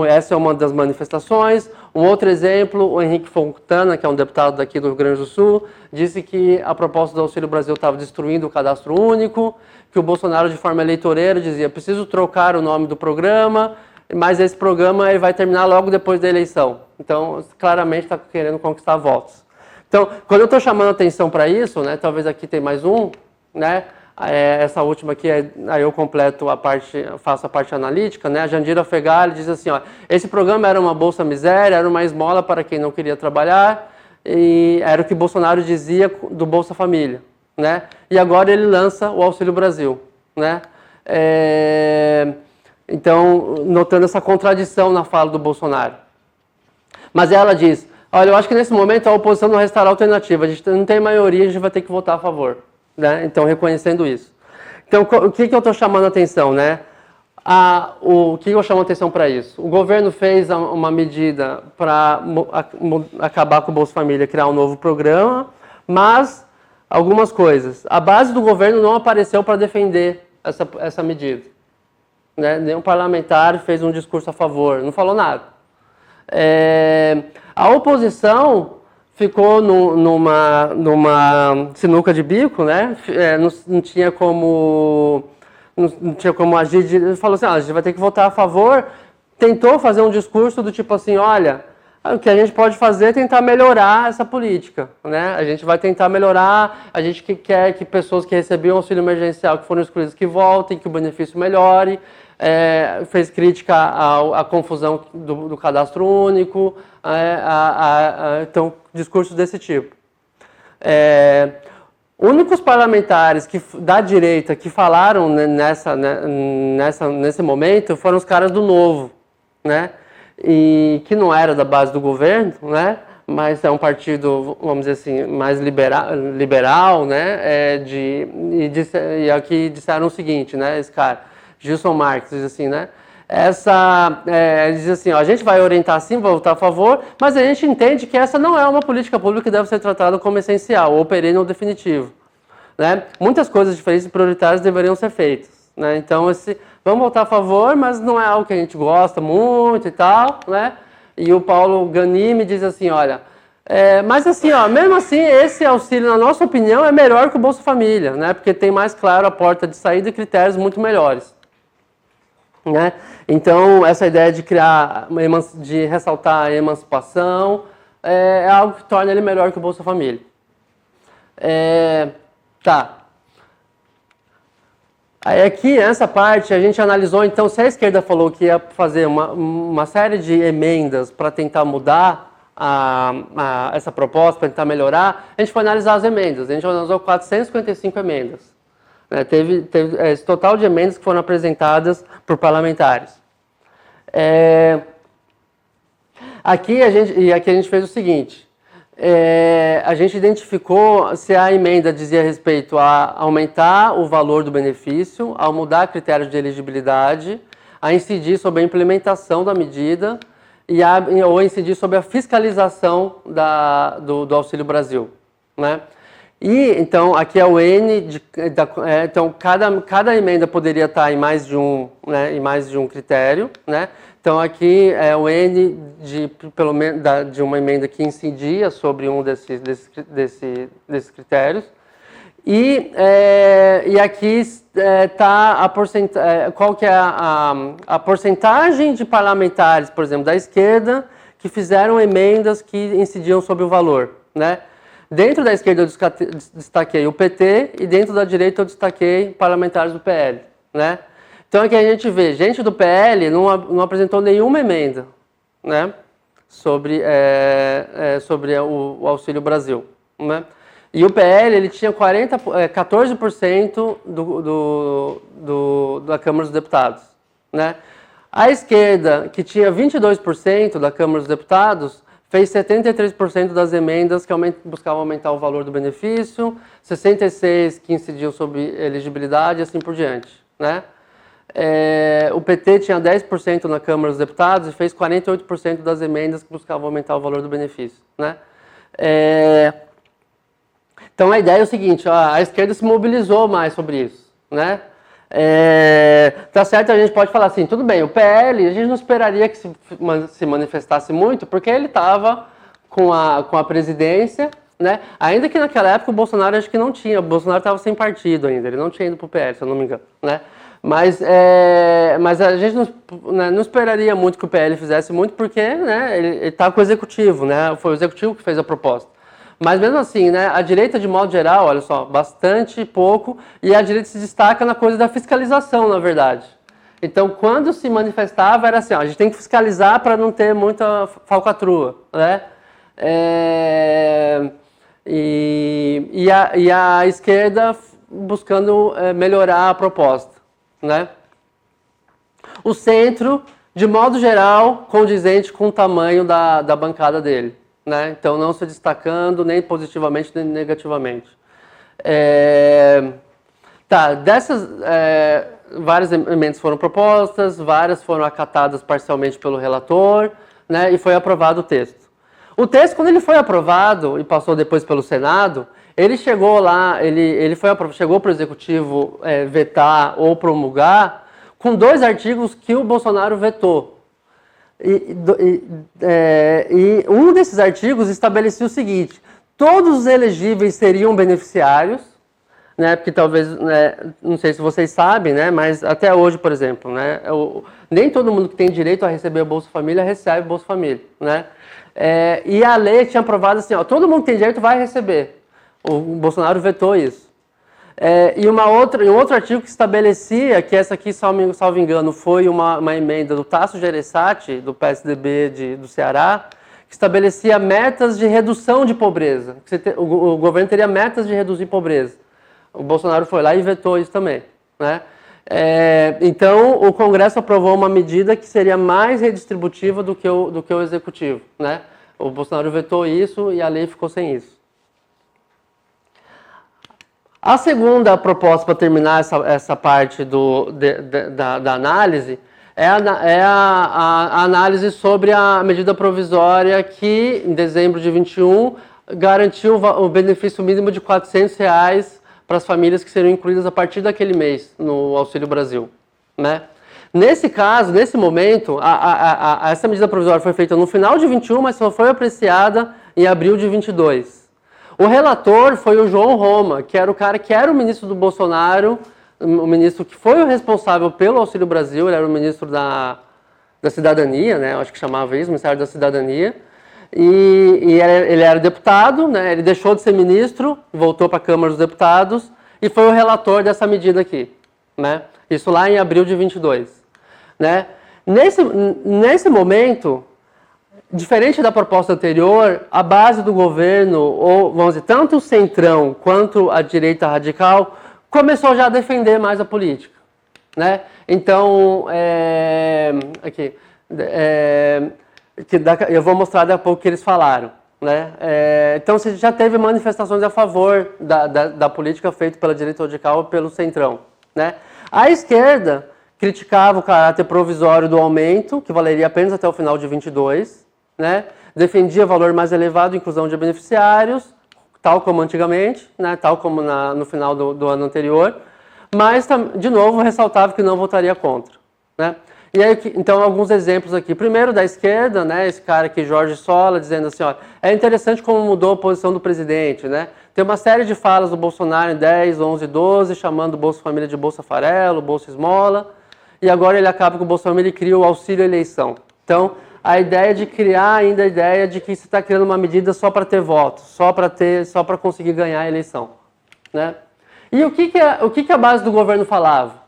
essa é uma das manifestações. Um outro exemplo, o Henrique Fontana, que é um deputado daqui do Rio Grande do Sul, disse que a proposta do Auxílio Brasil estava destruindo o cadastro único, que o Bolsonaro, de forma eleitoreira, dizia, preciso trocar o nome do programa, mas esse programa ele vai terminar logo depois da eleição. Então, claramente está querendo conquistar votos. Então, quando eu estou chamando atenção para isso, né, talvez aqui tem mais um, né? Essa última aqui, aí eu completo a parte, faço a parte analítica, né? A Jandira Fegali diz assim, ó, esse programa era uma bolsa miséria, era uma esmola para quem não queria trabalhar, e era o que Bolsonaro dizia do Bolsa Família, né? E agora ele lança o Auxílio Brasil, né? Então, notando essa contradição na fala do Bolsonaro. Mas ela diz, olha, eu acho que nesse momento a oposição não restará alternativa, a gente não tem maioria, a gente vai ter que votar a favor. Né? Então, reconhecendo isso. Então, o que eu estou chamando a atenção? Né? O que eu chamo a atenção para isso? O governo fez uma medida para acabar com o Bolsa Família, criar um novo programa, mas algumas coisas. A base do governo não apareceu para defender essa medida. Né? Nenhum parlamentar fez um discurso a favor, não falou nada. A oposição ficou numa sinuca de bico, né? Não tinha como agir. Ele falou assim, a gente vai ter que votar a favor. Tentou fazer um discurso do tipo assim, olha, o que a gente pode fazer é tentar melhorar essa política, né? A gente vai tentar melhorar, a gente quer que pessoas que recebiam auxílio emergencial, que foram excluídas, que voltem, que o benefício melhore. Fez crítica à confusão do cadastro único, então, discursos desse tipo. Únicos parlamentares da direita que falaram nesse momento foram os caras do Novo, né? E que não era da base do governo, né? Mas é um partido, vamos dizer assim, mais liberal, né? E aqui disseram o seguinte, né? Esse cara, Gilson Marques, diz assim, né? diz assim, ó, a gente vai orientar sim, votar a favor, mas a gente entende que essa não é uma política pública que deve ser tratada como essencial, ou perene ou definitivo. Né? Muitas coisas diferentes e prioritárias deveriam ser feitas. Né? Então, vamos votar a favor, mas não é algo que a gente gosta muito e tal. Né? E o Paulo Gani me diz assim, olha, mas assim, ó, mesmo assim, esse auxílio, na nossa opinião, é melhor que o Bolsa Família, né? Porque tem mais claro a porta de saída e critérios muito melhores. Né? Então, essa ideia de de ressaltar a emancipação é algo que torna ele melhor que o Bolsa Família. Tá. Aí aqui, nessa parte, a gente analisou, então, se a esquerda falou que ia fazer uma série de emendas para tentar mudar essa proposta, para tentar melhorar, a gente foi analisar as emendas. A gente analisou 455 emendas. Teve esse total de emendas que foram apresentadas por parlamentares. Aqui a gente fez o seguinte, a gente identificou se a emenda dizia respeito a aumentar o valor do benefício, a mudar critérios de elegibilidade, a incidir sobre a implementação da medida ou incidir sobre a fiscalização do Auxílio Brasil. Né? E, então, aqui é o N, então, cada emenda poderia estar em mais de um, né, em mais de um critério, né? Então, aqui é o N de uma emenda que incidia sobre um desses critérios. E aqui está qual que é a porcentagem de parlamentares, por exemplo, da esquerda, que fizeram emendas que incidiam sobre o valor, né? Dentro da esquerda eu destaquei o PT e dentro da direita eu destaquei parlamentares do PL, né? Então aqui a gente vê, gente do PL não apresentou nenhuma emenda, né? Sobre o Auxílio Brasil, né? E o PL ele tinha 14% da Câmara dos Deputados, né? A esquerda, que tinha 22% da Câmara dos Deputados, fez 73% das emendas que buscavam aumentar o valor do benefício, 66% que incidiam sobre elegibilidade e assim por diante. Né? O PT tinha 10% na Câmara dos Deputados e fez 48% das emendas que buscavam aumentar o valor do benefício. Né? Então a ideia é o seguinte, a esquerda se mobilizou mais sobre isso. Né? Tá certo, a gente pode falar assim, tudo bem, o PL, a gente não esperaria que se manifestasse muito, porque ele estava com a presidência, né? Ainda que naquela época o Bolsonaro acho que não tinha, o Bolsonaro estava sem partido ainda, ele não tinha ido para o PL, se eu não me engano, né? Mas a gente não esperaria muito que o PL fizesse muito, porque né, ele estava com o executivo, né? Foi o executivo que fez a proposta. Mas mesmo assim, né, a direita de modo geral, olha só, bastante pouco, e a direita se destaca na coisa da fiscalização, na verdade. Então, quando se manifestava, era assim, ó, a gente tem que fiscalizar para não ter muita falcatrua, né? E a esquerda buscando melhorar a proposta, né? O centro, de modo geral, condizente com o tamanho da bancada dele. Né? Então, não se destacando nem positivamente nem negativamente. Dessas, várias emendas foram propostas, várias foram acatadas parcialmente pelo relator, né? E foi aprovado o texto. O texto, quando ele foi aprovado e passou depois pelo Senado, ele chegou lá, chegou para o Executivo vetar ou promulgar com 2 artigos que o Bolsonaro vetou. E um desses artigos estabelecia o seguinte, todos os elegíveis seriam beneficiários, né, porque talvez, né, não sei se vocês sabem, né, mas até hoje, por exemplo, né, nem todo mundo que tem direito a receber o Bolsa Família recebe o Bolsa Família. Né, e a lei tinha aprovado assim, ó, todo mundo que tem direito vai receber. O Bolsonaro vetou isso. E um outro artigo que estabelecia, que essa aqui, salvo engano, foi uma emenda do Tasso Gereissati, do PSDB do Ceará, que estabelecia metas de redução de pobreza. O governo teria metas de reduzir pobreza. O Bolsonaro foi lá e vetou isso também. Né? Então, o Congresso aprovou uma medida que seria mais redistributiva do que o Executivo. Né? O Bolsonaro vetou isso e a lei ficou sem isso. A segunda proposta para terminar essa parte da análise a análise sobre a medida provisória que, em dezembro de 21, garantiu o benefício mínimo de R$ 400 para as famílias que seriam incluídas a partir daquele mês no Auxílio Brasil, né? Nesse caso, nesse momento, essa medida provisória foi feita no final de 21, mas só foi apreciada em abril de 22. O relator foi o João Roma, que era o cara que era o ministro do Bolsonaro, o ministro que foi o responsável pelo Auxílio Brasil, ele era o ministro da Cidadania, né? Eu acho que chamava isso, Ministério da Cidadania. Ele era deputado, né? Ele deixou de ser ministro, voltou para a Câmara dos Deputados e foi o relator dessa medida aqui, né? Isso lá em abril de 22. Né? Nesse momento, diferente da proposta anterior, a base do governo, ou vamos dizer, tanto o centrão quanto a direita radical, começou já a defender mais a política. Né? Então, eu vou mostrar daqui a pouco o que eles falaram. Né? Então, você já teve manifestações a favor da política feita pela direita radical e pelo centrão. Né? A esquerda criticava o caráter provisório do aumento, que valeria apenas até o final de 22, né? Defendia valor mais elevado, inclusão de beneficiários, tal como antigamente, né? Tal como no final do ano anterior, mas, de novo, ressaltava que não votaria contra. Né? E aí, então, alguns exemplos aqui. Primeiro, da esquerda, né? Esse cara aqui, Jorge Sola, dizendo assim, ó, é interessante como mudou a posição do presidente, né? Tem uma série de falas do Bolsonaro em 10, 11, 12, chamando o Bolsa Família de Bolsa Farelo, Bolsa Esmola, e agora ele acaba com o Bolsa Família e cria o auxílio eleição. Então, a ideia de criar ainda a ideia de que você está criando uma medida só para ter votos, só para conseguir ganhar a eleição. Né? E o que a base do governo falava?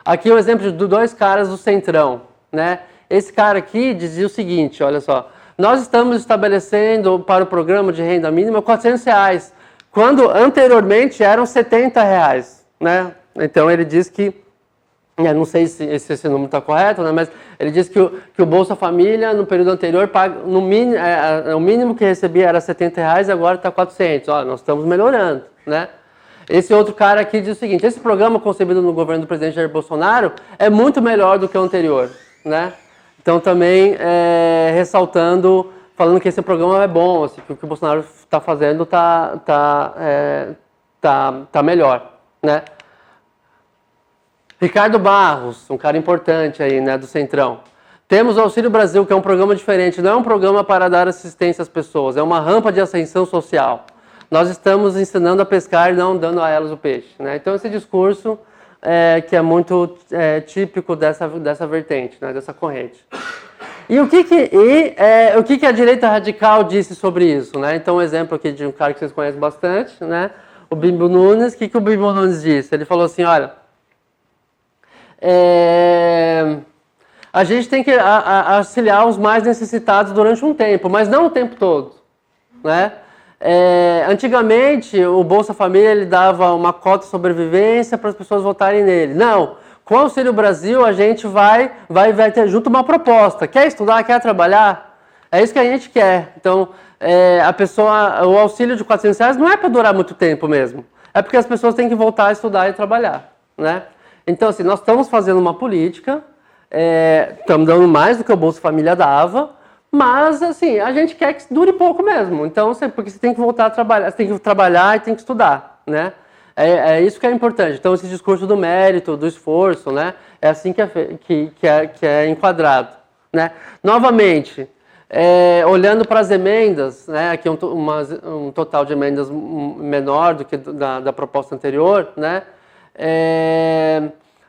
Aqui é o exemplo de dois caras do Centrão. Né? Esse cara aqui dizia o seguinte, olha só, nós estamos estabelecendo para o programa de renda mínima R$ 400, quando anteriormente eram R$ 70. Né? Então ele diz que, não sei se esse número está correto, né? Mas ele diz que o Bolsa Família, no período anterior, o mínimo que recebia era R$ 70 e agora está 400. Olha, nós estamos melhorando. Né? Esse outro cara aqui diz o seguinte, esse programa concebido no governo do presidente Jair Bolsonaro é muito melhor do que o anterior. Né? Então também ressaltando, falando que esse programa é bom, assim, que o que o Bolsonaro está fazendo tá melhor. Né? Ricardo Barros, um cara importante aí, né, do Centrão. Temos o Auxílio Brasil, que é um programa diferente, não é um programa para dar assistência às pessoas, é uma rampa de ascensão social. Nós estamos ensinando a pescar e não dando a elas o peixe. Né? Então esse discurso que é muito típico dessa vertente, né, dessa corrente. E o que a direita radical disse sobre isso? Né? Então um exemplo aqui de um cara que vocês conhecem bastante, né, o Bimbo Nunes. O que o Bimbo Nunes disse? Ele falou assim, olha, a gente tem que auxiliar os mais necessitados durante um tempo, mas não o tempo todo. Né? Antigamente, o Bolsa Família ele dava uma cota de sobrevivência para as pessoas votarem nele. Não, com o Auxílio Brasil a gente vai ter junto uma proposta. Quer estudar, quer trabalhar? É isso que a gente quer. Então, o auxílio de R$ 400 não é para durar muito tempo mesmo. É porque as pessoas têm que voltar a estudar e trabalhar. Né? Então, assim, nós estamos fazendo uma política, estamos dando mais do que o Bolsa Família dava, mas, assim, a gente quer que dure pouco mesmo. Então, porque você tem que voltar a trabalhar, você tem que trabalhar e tem que estudar, né? É isso que é importante. Então, esse discurso do mérito, do esforço, né? É assim que é enquadrado, né? Novamente, olhando para as emendas, né? Aqui um total de emendas menor do que da proposta anterior, né?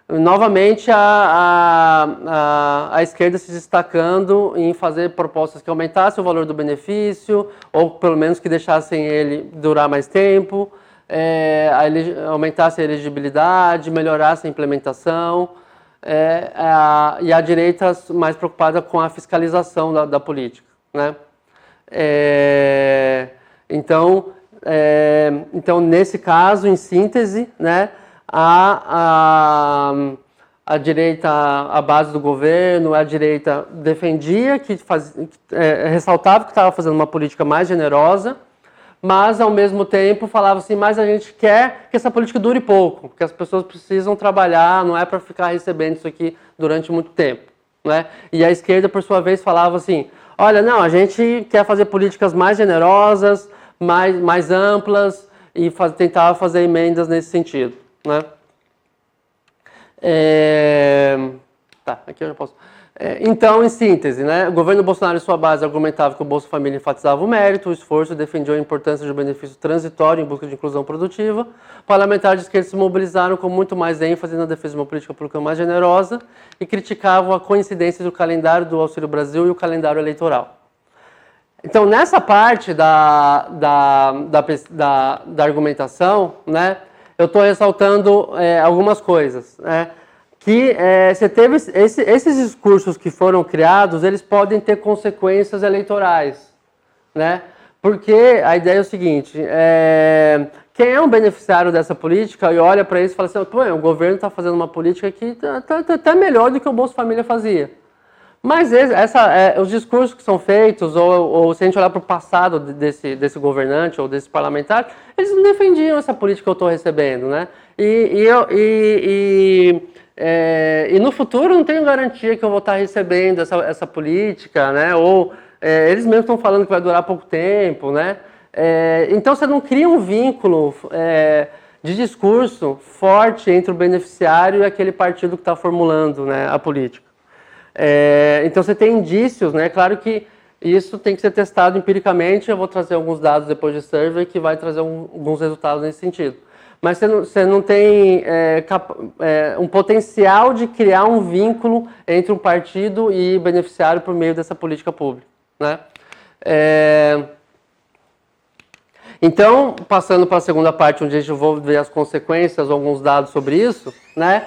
Novamente a esquerda se destacando em fazer propostas que aumentassem o valor do benefício, ou pelo menos que deixassem ele durar mais tempo, aumentasse a elegibilidade, melhorasse a implementação, e a direita mais preocupada com a fiscalização da política. Né? Então, nesse caso, em síntese, né, a direita, a base do governo, a direita defendia, ressaltava que estava fazendo uma política mais generosa, mas, ao mesmo tempo, falava assim, mas a gente quer que essa política dure pouco, porque as pessoas precisam trabalhar, não é para ficar recebendo isso aqui durante muito tempo. né? E a esquerda, por sua vez, falava assim, olha, não, a gente quer fazer políticas mais generosas, mais amplas, e tentava fazer emendas nesse sentido, né? Tá, aqui eu já posso... Então, em síntese, né, o governo Bolsonaro e sua base argumentavam que o Bolsa Família enfatizava o mérito, o esforço e defendia a importância de um benefício transitório em busca de inclusão produtiva. Parlamentares de esquerda se mobilizaram com muito mais ênfase na defesa de uma política pública mais generosa e criticavam a coincidência do calendário do Auxílio Brasil e o calendário eleitoral. Então, nessa parte da argumentação, né, eu estou ressaltando algumas coisas, né? Que você teve esses discursos que foram criados, eles podem ter consequências eleitorais, né? Porque a ideia é o seguinte, quem é um beneficiário dessa política e olha para isso e fala assim, pô, o governo está fazendo uma política que tá até melhor do que o Bolsa Família fazia. Mas os discursos que são feitos, ou se a gente olhar para o passado desse governante ou desse parlamentar, eles não defendiam essa política que eu estou recebendo, né? E no futuro não tenho garantia que eu vou estar recebendo essa política, né? Ou eles mesmos estão falando que vai durar pouco tempo, né? Então você não cria um vínculo de discurso forte entre o beneficiário e aquele partido que está formulando, né, a política. Então você tem indícios, né? Claro que isso tem que ser testado empiricamente. Eu vou trazer alguns dados depois de survey que vai trazer alguns resultados nesse sentido. Mas você não tem um potencial de criar um vínculo entre um partido e beneficiário por meio dessa política pública, né? Então, passando para a segunda parte, onde eu vou ver as consequências, alguns dados sobre isso, né?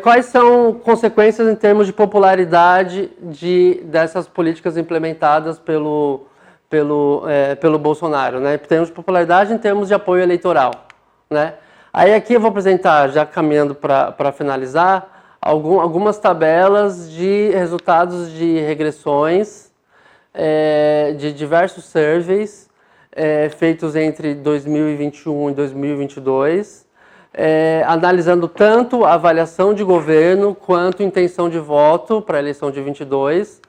Quais são consequências em termos de popularidade dessas políticas implementadas pelo Bolsonaro, né? Em termos de popularidade, em termos de apoio eleitoral, né? Aí aqui eu vou apresentar, já caminhando para finalizar, algumas tabelas de resultados de regressões de diversos surveys feitos entre 2021 e 2022, analisando tanto a avaliação de governo quanto intenção de voto para a eleição de 22,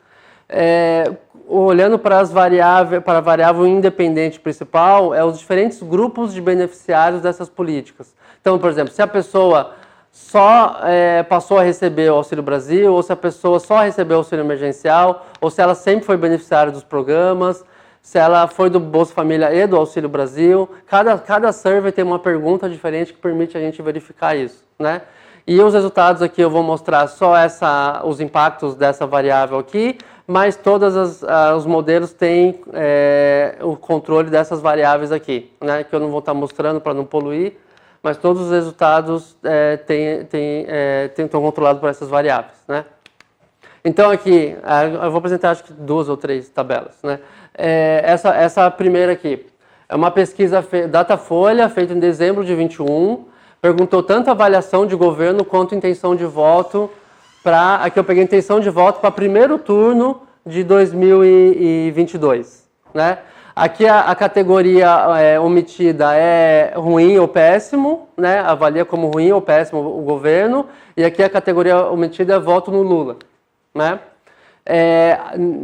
olhando para a variável independente principal, os diferentes grupos de beneficiários dessas políticas. Então, por exemplo, se a pessoa só passou a receber o Auxílio Brasil, ou se a pessoa só recebeu o auxílio emergencial, ou se ela sempre foi beneficiária dos programas, se ela foi do Bolsa Família e do Auxílio Brasil. Cada survey tem uma pergunta diferente que permite a gente verificar isso, né? E os resultados aqui eu vou mostrar só os impactos dessa variável aqui, mas todos os modelos têm o controle dessas variáveis aqui, né? Que eu não vou estar mostrando para não poluir, mas todos os resultados estão controlados por essas variáveis, né? Então aqui, eu vou apresentar acho que 2 ou 3 tabelas, né? Essa primeira aqui é uma pesquisa Datafolha, feita em dezembro de 21, perguntou tanto a avaliação de governo quanto intenção de voto aqui eu peguei intenção de voto para primeiro turno de 2022, né? Aqui a categoria omitida é ruim ou péssimo, né? Avalia como ruim ou péssimo o governo, e aqui a categoria omitida é voto no Lula, né?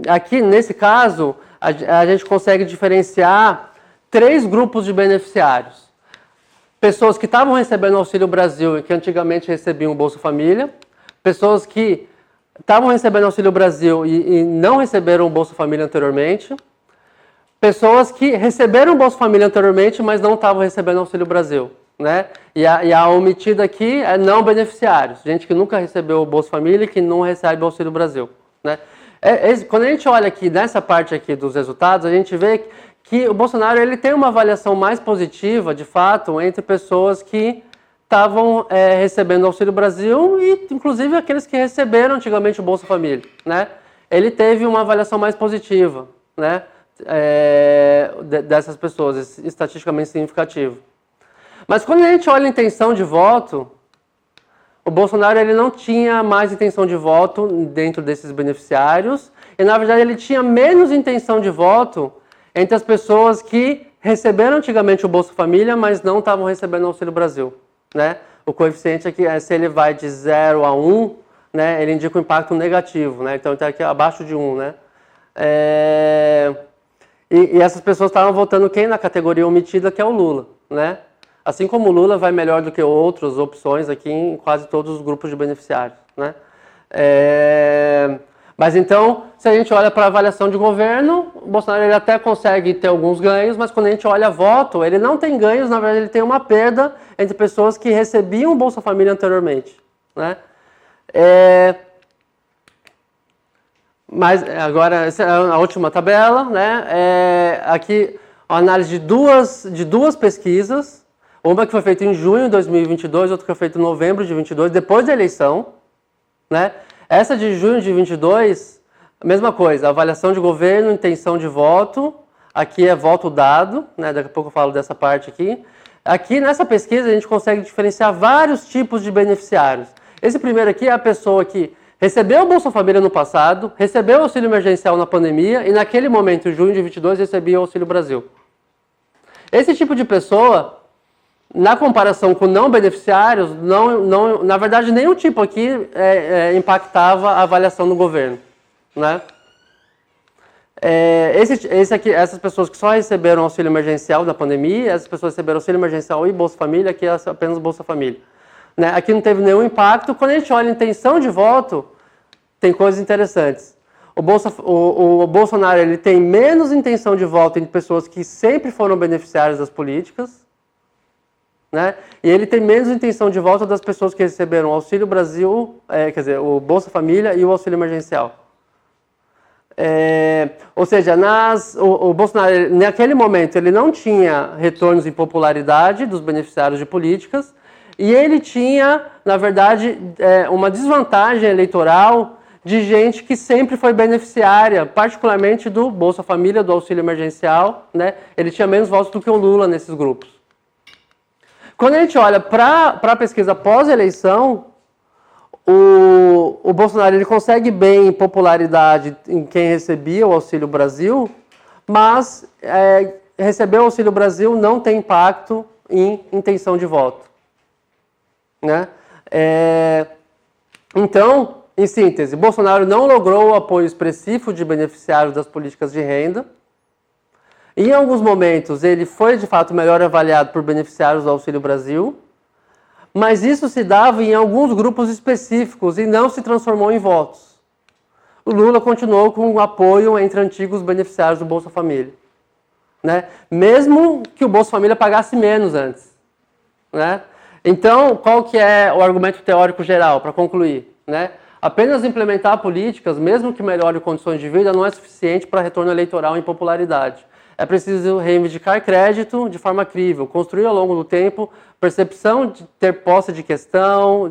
Aqui nesse caso a gente consegue diferenciar 3 grupos de beneficiários: pessoas que estavam recebendo Auxílio Brasil e que antigamente recebiam o Bolsa Família, pessoas que estavam recebendo Auxílio Brasil e não receberam o Bolsa Família anteriormente, pessoas que receberam o Bolsa Família anteriormente, mas não estavam recebendo Auxílio Brasil, né? E a omitida aqui é não beneficiários, gente que nunca recebeu o Bolsa Família e que não recebe o Auxílio Brasil, né? Quando a gente olha aqui nessa parte aqui dos resultados, a gente vê que o Bolsonaro ele tem uma avaliação mais positiva, de fato, entre pessoas que estavam recebendo Auxílio Brasil e, inclusive, aqueles que receberam antigamente o Bolsa Família, né? Ele teve uma avaliação mais positiva, né? Dessas pessoas, estatisticamente significativo. Mas quando a gente olha a intenção de voto, o Bolsonaro ele não tinha mais intenção de voto dentro desses beneficiários e, na verdade, ele tinha menos intenção de voto entre as pessoas que receberam antigamente o Bolsa Família, mas não estavam recebendo o Auxílio Brasil, né? O coeficiente aqui, se ele vai de 0 a 1, né, ele indica um impacto negativo, né? Então está aqui abaixo de 1, né? E essas pessoas estavam votando quem na categoria omitida, que é o Lula, né? Assim como o Lula vai melhor do que outras opções aqui em quase todos os grupos de beneficiários, né? Mas então, se a gente olha para a avaliação de governo, o Bolsonaro ele até consegue ter alguns ganhos, mas quando a gente olha voto, ele não tem ganhos, na verdade ele tem uma perda entre pessoas que recebiam o Bolsa Família anteriormente, né? Mas agora, essa é a última tabela, né? Aqui a análise de duas pesquisas, uma que foi feita em junho de 2022, outra que foi feita em novembro de 2022, depois da eleição, né? Essa de junho de 2022, a mesma coisa, avaliação de governo, intenção de voto, aqui é voto dado, né? Daqui a pouco eu falo dessa parte aqui. Aqui nessa pesquisa a gente consegue diferenciar vários tipos de beneficiários. Esse primeiro aqui é a pessoa que recebeu o Bolsa Família no passado, recebeu o auxílio emergencial na pandemia e naquele momento, em junho de 2022, recebia o Auxílio Brasil. Esse tipo de pessoa, na comparação com não beneficiários, na verdade, nenhum tipo aqui impactava a avaliação do governo, né? Essas pessoas que só receberam auxílio emergencial da pandemia, essas pessoas receberam auxílio emergencial e Bolsa Família, aqui é apenas Bolsa Família. Né? Aqui não teve nenhum impacto. Quando a gente olha a intenção de voto, tem coisas interessantes. O Bolsonaro ele tem menos intenção de voto entre pessoas que sempre foram beneficiárias das políticas, né? E ele tem menos intenção de voto das pessoas que receberam o Auxílio Brasil, quer dizer, o Bolsa Família e o auxílio emergencial. Ou seja, o Bolsonaro, naquele momento, ele não tinha retornos em popularidade dos beneficiários de políticas e ele tinha, na verdade, uma desvantagem eleitoral de gente que sempre foi beneficiária, particularmente do Bolsa Família, do auxílio emergencial, né? Ele tinha menos votos do que o Lula nesses grupos. Quando a gente olha para a pesquisa pós-eleição, o Bolsonaro ele consegue bem popularidade em quem recebia o Auxílio Brasil, mas receber o Auxílio Brasil não tem impacto em intenção de voto, né? Então, em síntese, Bolsonaro não logrou o apoio expressivo de beneficiários das políticas de renda. Em alguns momentos, ele foi de fato melhor avaliado por beneficiários do Auxílio Brasil, mas isso se dava em alguns grupos específicos e não se transformou em votos. O Lula continuou com o apoio entre antigos beneficiários do Bolsa Família, né? Mesmo que o Bolsa Família pagasse menos antes, né? Então, qual que é o argumento teórico geral, para concluir, né? Apenas implementar políticas, mesmo que melhore condições de vida, não é suficiente para retorno eleitoral em popularidade. É preciso reivindicar crédito de forma crível, construir ao longo do tempo percepção de ter posse de questão,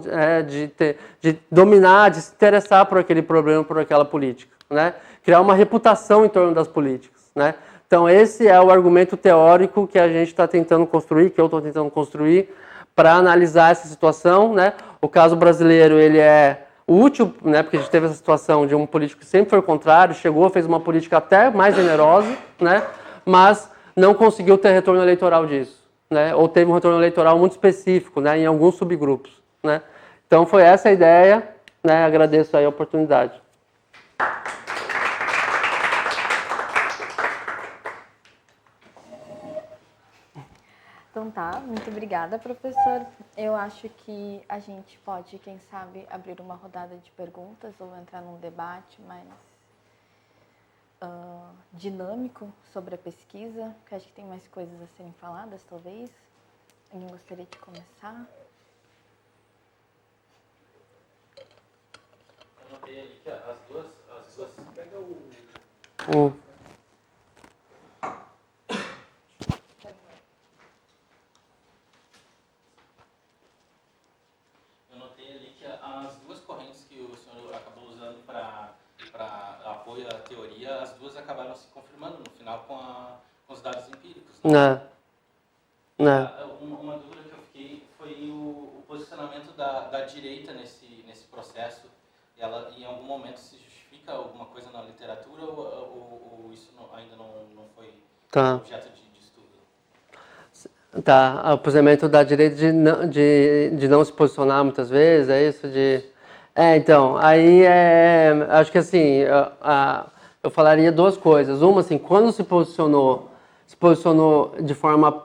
de dominar, de se interessar por aquele problema, por aquela política, né? Criar uma reputação em torno das políticas, né? Então esse é o argumento teórico que a gente está tentando construir, que eu estou tentando construir para analisar essa situação, né? O caso brasileiro ele é útil, né? Porque a gente teve essa situação de um político que sempre foi o contrário, chegou, fez uma política até mais generosa, né? Mas não conseguiu ter retorno eleitoral disso, né? Ou teve um retorno eleitoral muito específico, né? Em alguns subgrupos, né? Então foi essa a ideia, né? Agradeço aí a oportunidade. Então tá, muito obrigada, professor. Eu acho que a gente pode, quem sabe, abrir uma rodada de perguntas ou entrar num debate mais dinâmico sobre a pesquisa, porque acho que tem mais coisas a serem faladas, talvez. Alguém gostaria de começar? Eu notei ali que as duas pega o... Eu notei ali que as duas correntes que o senhor acabou usando para apoio à teoria, as duas acabaram se confirmando no final com os dados empíricos. Né? Né? Uma dúvida que eu fiquei foi o posicionamento da direita nesse processo. Ela, em algum momento, se justifica alguma coisa na literatura ou isso ainda não foi objeto de estudo? Tá, o posicionamento da direita de não se posicionar muitas vezes, é isso? Então, aí acho que assim, eu falaria duas coisas. Uma, assim, quando se posicionou de forma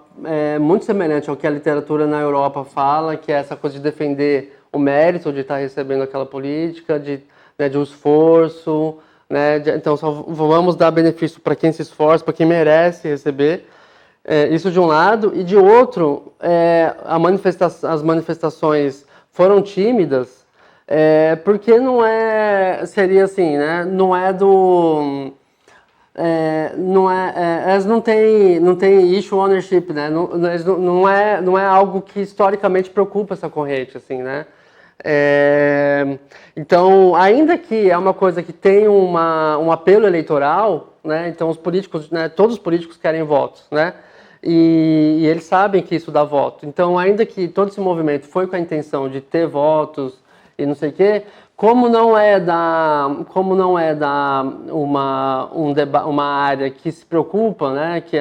muito semelhante ao que a literatura na Europa fala, que é essa coisa de defender o mérito de estar recebendo aquela política, né, de um esforço, né, então só vamos dar benefício para quem se esforça, para quem merece receber. Isso de um lado, e de outro, as manifestações foram tímidas, porque seria assim, né, elas não têm issue ownership, né, não é algo que historicamente preocupa essa corrente, assim, né. Então, ainda que é uma coisa que tem um apelo eleitoral, né, então os políticos, né, todos os políticos querem votos, né, e eles sabem que isso dá voto. Então, ainda que todo esse movimento foi com a intenção de ter votos e não sei o quê, como não é uma área que se preocupa, né, que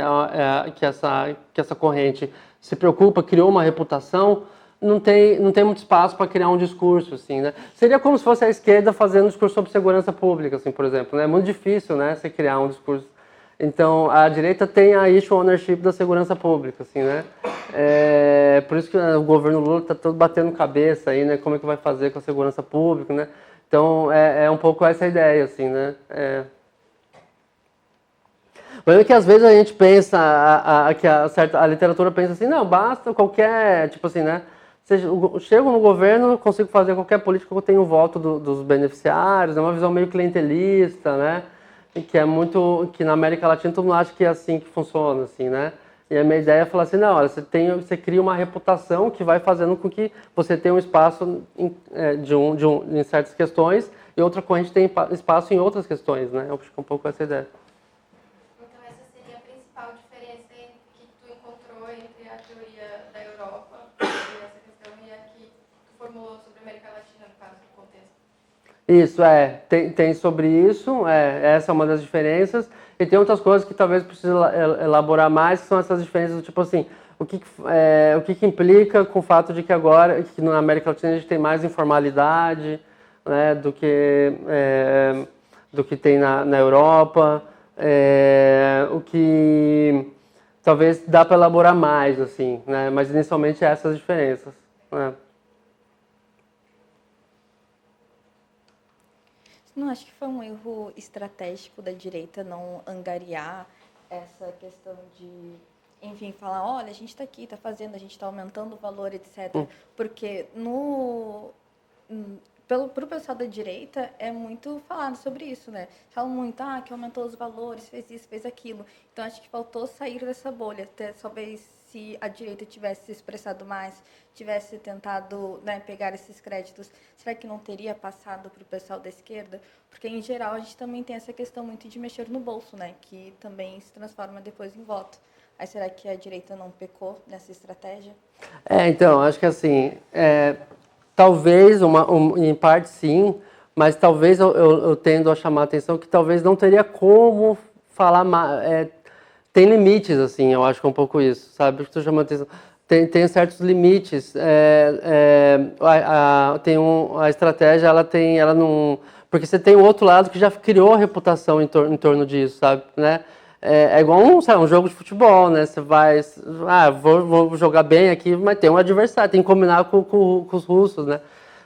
essa corrente se preocupa, criou uma reputação, não tem muito espaço para criar um discurso, assim, né? Seria como se fosse a esquerda fazendo um discurso sobre segurança pública, assim, por exemplo, né? É muito difícil, né, você criar um discurso. Então, a direita tem a issue ownership da segurança pública, assim, né? Por isso que o governo Lula está todo batendo cabeça aí, né? Como é que vai fazer com a segurança pública, né? Então, é um pouco essa ideia, assim, né? Mas é que às vezes a gente pensa, a literatura pensa assim, não, basta qualquer, tipo assim, né? Chego no governo, consigo fazer qualquer política que eu tenho o voto dos beneficiários, é uma visão meio clientelista, né? Que na América Latina todo mundo acha que é assim que funciona, assim, né? E a minha ideia é falar assim, não, olha, você cria uma reputação que vai fazendo com que você tenha um espaço em certas questões e outra corrente tem espaço em outras questões, né? Eu acho que é um pouco essa ideia. Então essa seria a principal diferença que tu encontrou entre a teoria da Europa, essa questão, e a que tu formulou sobre a América Latina, no caso do contexto. Isso, tem sobre isso, essa é uma das diferenças, e tem outras coisas que talvez precise elaborar mais, que são essas diferenças, tipo assim, o que implica com o fato de que agora, que na América Latina a gente tem mais informalidade, né, do que tem na Europa, o que talvez dá para elaborar mais, assim, né, mas inicialmente essas diferenças, né. Não acho que foi um erro estratégico da direita não angariar essa questão de, enfim, falar, olha, a gente está aqui, está fazendo, a gente está aumentando o valor, etc. Porque para o pessoal da direita é muito falado sobre isso, né? Falam muito, que aumentou os valores, fez isso, fez aquilo. Então acho que faltou sair dessa bolha, talvez se a direita tivesse se expressado mais, tivesse tentado, né, pegar esses créditos, será que não teria passado para o pessoal da esquerda? Porque, em geral, a gente também tem essa questão muito de mexer no bolso, né, que também se transforma depois em voto. Aí será que a direita não pecou nessa estratégia? Então, acho que assim, talvez, em parte sim, mas talvez eu tendo a chamar a atenção que talvez não teria como falar mais. Tem limites, assim, eu acho que é um pouco isso, sabe? Estou chamando a atenção. Tem certos limites. A estratégia, ela não. Porque você tem o outro lado que já criou a reputação em torno disso, sabe? Né? É igual um jogo de futebol, né? Você vai. Vou jogar bem aqui, mas tem um adversário, tem que combinar com os russos, né?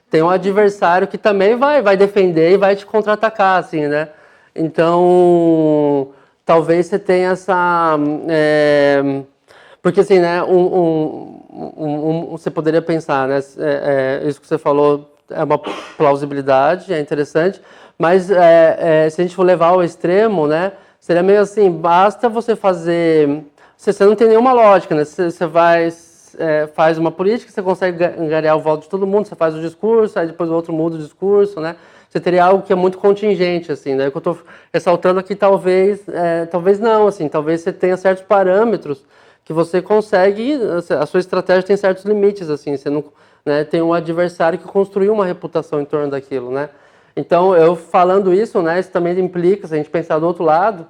Tem um adversário que também vai defender e vai te contra-atacar, assim, né? Então, talvez você tenha essa... porque, assim, né, você poderia pensar, né, isso que você falou é uma plausibilidade, é interessante, mas se a gente for levar ao extremo, né, seria meio assim, basta você fazer... Você não tem nenhuma lógica, né? Você faz uma política, você consegue angariar o voto de todo mundo, você faz o discurso, aí depois o outro muda o discurso, né? Você teria algo que é muito contingente, assim, né? O que eu estou ressaltando aqui, talvez não, assim, talvez você tenha certos parâmetros que você consegue, a sua estratégia tem certos limites, assim, você não, né, tem um adversário que construiu uma reputação em torno daquilo, né? Então, eu falando isso, né, isso também implica, se a gente pensar do outro lado,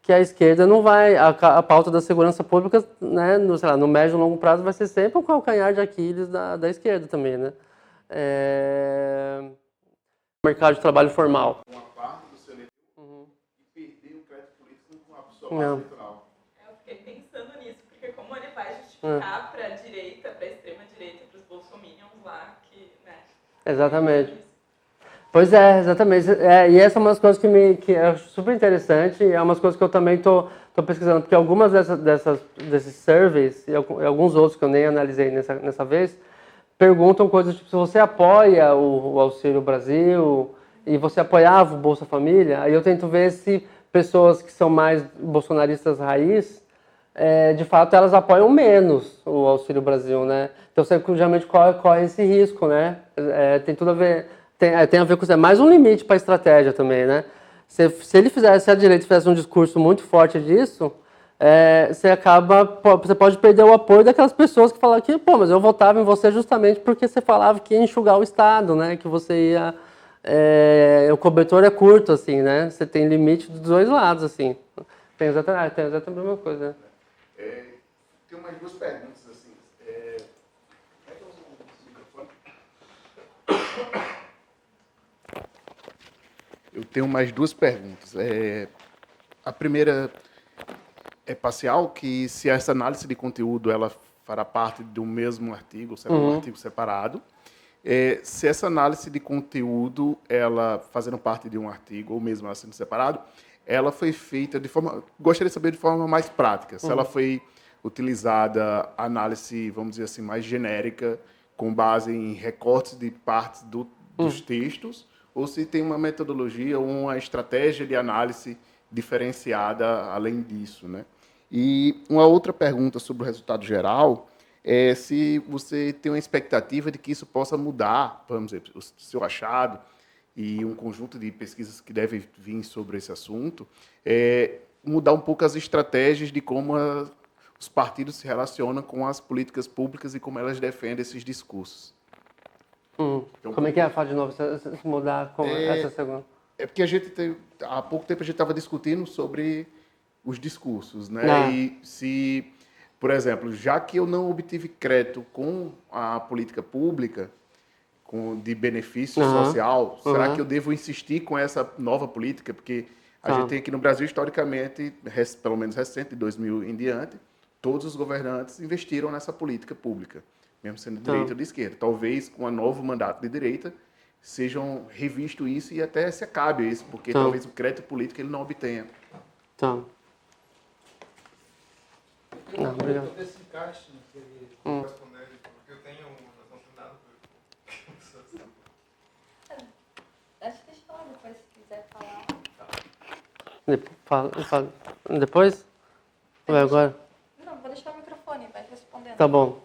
que a esquerda não vai, a pauta da segurança pública, né, no médio e longo prazo vai ser sempre um calcanhar de Aquiles da esquerda também, né? mercado de trabalho formal. Uma parte do seu eleitor e perder o crédito político com a sua Não. base eleitoral. Eu fiquei pensando nisso, porque como ele vai justificar para a direita, para a extrema-direita, para os bolsominions lá, que, né? Exatamente. Pois é, exatamente. E essa é uma das coisas que eu acho super interessante, e é umas coisas que eu também tô pesquisando, porque algumas desses surveys, e alguns outros que eu nem analisei nessa vez, perguntam coisas tipo, se você apoia o Auxílio Brasil e você apoiava o Bolsa Família, aí eu tento ver se pessoas que são mais bolsonaristas raiz, de fato elas apoiam menos o Auxílio Brasil, né? Então você geralmente corre esse risco, né? Tem tudo a ver... Tem a ver com isso. É mais um limite para a estratégia também, né? Se a direita fizesse um discurso muito forte disso, você pode perder o apoio daquelas pessoas que falam que, pô, mas eu votava em você justamente porque você falava que ia enxugar o Estado, né? Que você ia... o cobertor é curto, assim, né? Você tem limite dos dois lados, assim. Tem exatamente a mesma coisa, né? Tem umas duas perguntas, assim. Como é que eu uso o microfone? Eu tenho mais duas perguntas. A primeira é parcial, que se essa análise de conteúdo ela fará parte do mesmo artigo, ou será um artigo separado. Se essa análise de conteúdo, ela fazendo parte de um artigo, ou mesmo ela sendo separado, ela foi feita de forma... Gostaria de saber de forma mais prática. Se ela foi utilizada análise, vamos dizer assim, mais genérica, com base em recortes de partes dos textos, ou se tem uma metodologia ou uma estratégia de análise diferenciada além disso, né? E uma outra pergunta sobre o resultado geral é se você tem uma expectativa de que isso possa mudar, vamos dizer, o seu achado e um conjunto de pesquisas que devem vir sobre esse assunto, mudar um pouco as estratégias de como os partidos se relacionam com as políticas públicas e como elas defendem esses discursos. Então, como é que é? Fala de novo, se mudar com essa segunda. É porque há pouco tempo a gente estava discutindo sobre os discursos, né? E se, por exemplo, já que eu não obtive crédito com a política pública, de benefício social, será que eu devo insistir com essa nova política? Porque a gente tem aqui no Brasil, historicamente, pelo menos recente, de 2000 em diante, todos os governantes investiram nessa política pública, mesmo sendo de direita ou de esquerda. Talvez, com um novo mandato de direita, sejam revisto isso e até se acabe isso, porque talvez o crédito político ele não obtenha. Não, obrigado. Desse encaixe que ele respondeu, porque eu tenho não tenho nada Acho que deixa eu falar depois, se quiser falar. Depois? Vai agora? Não, vou deixar o microfone, vai respondendo. Tá bom.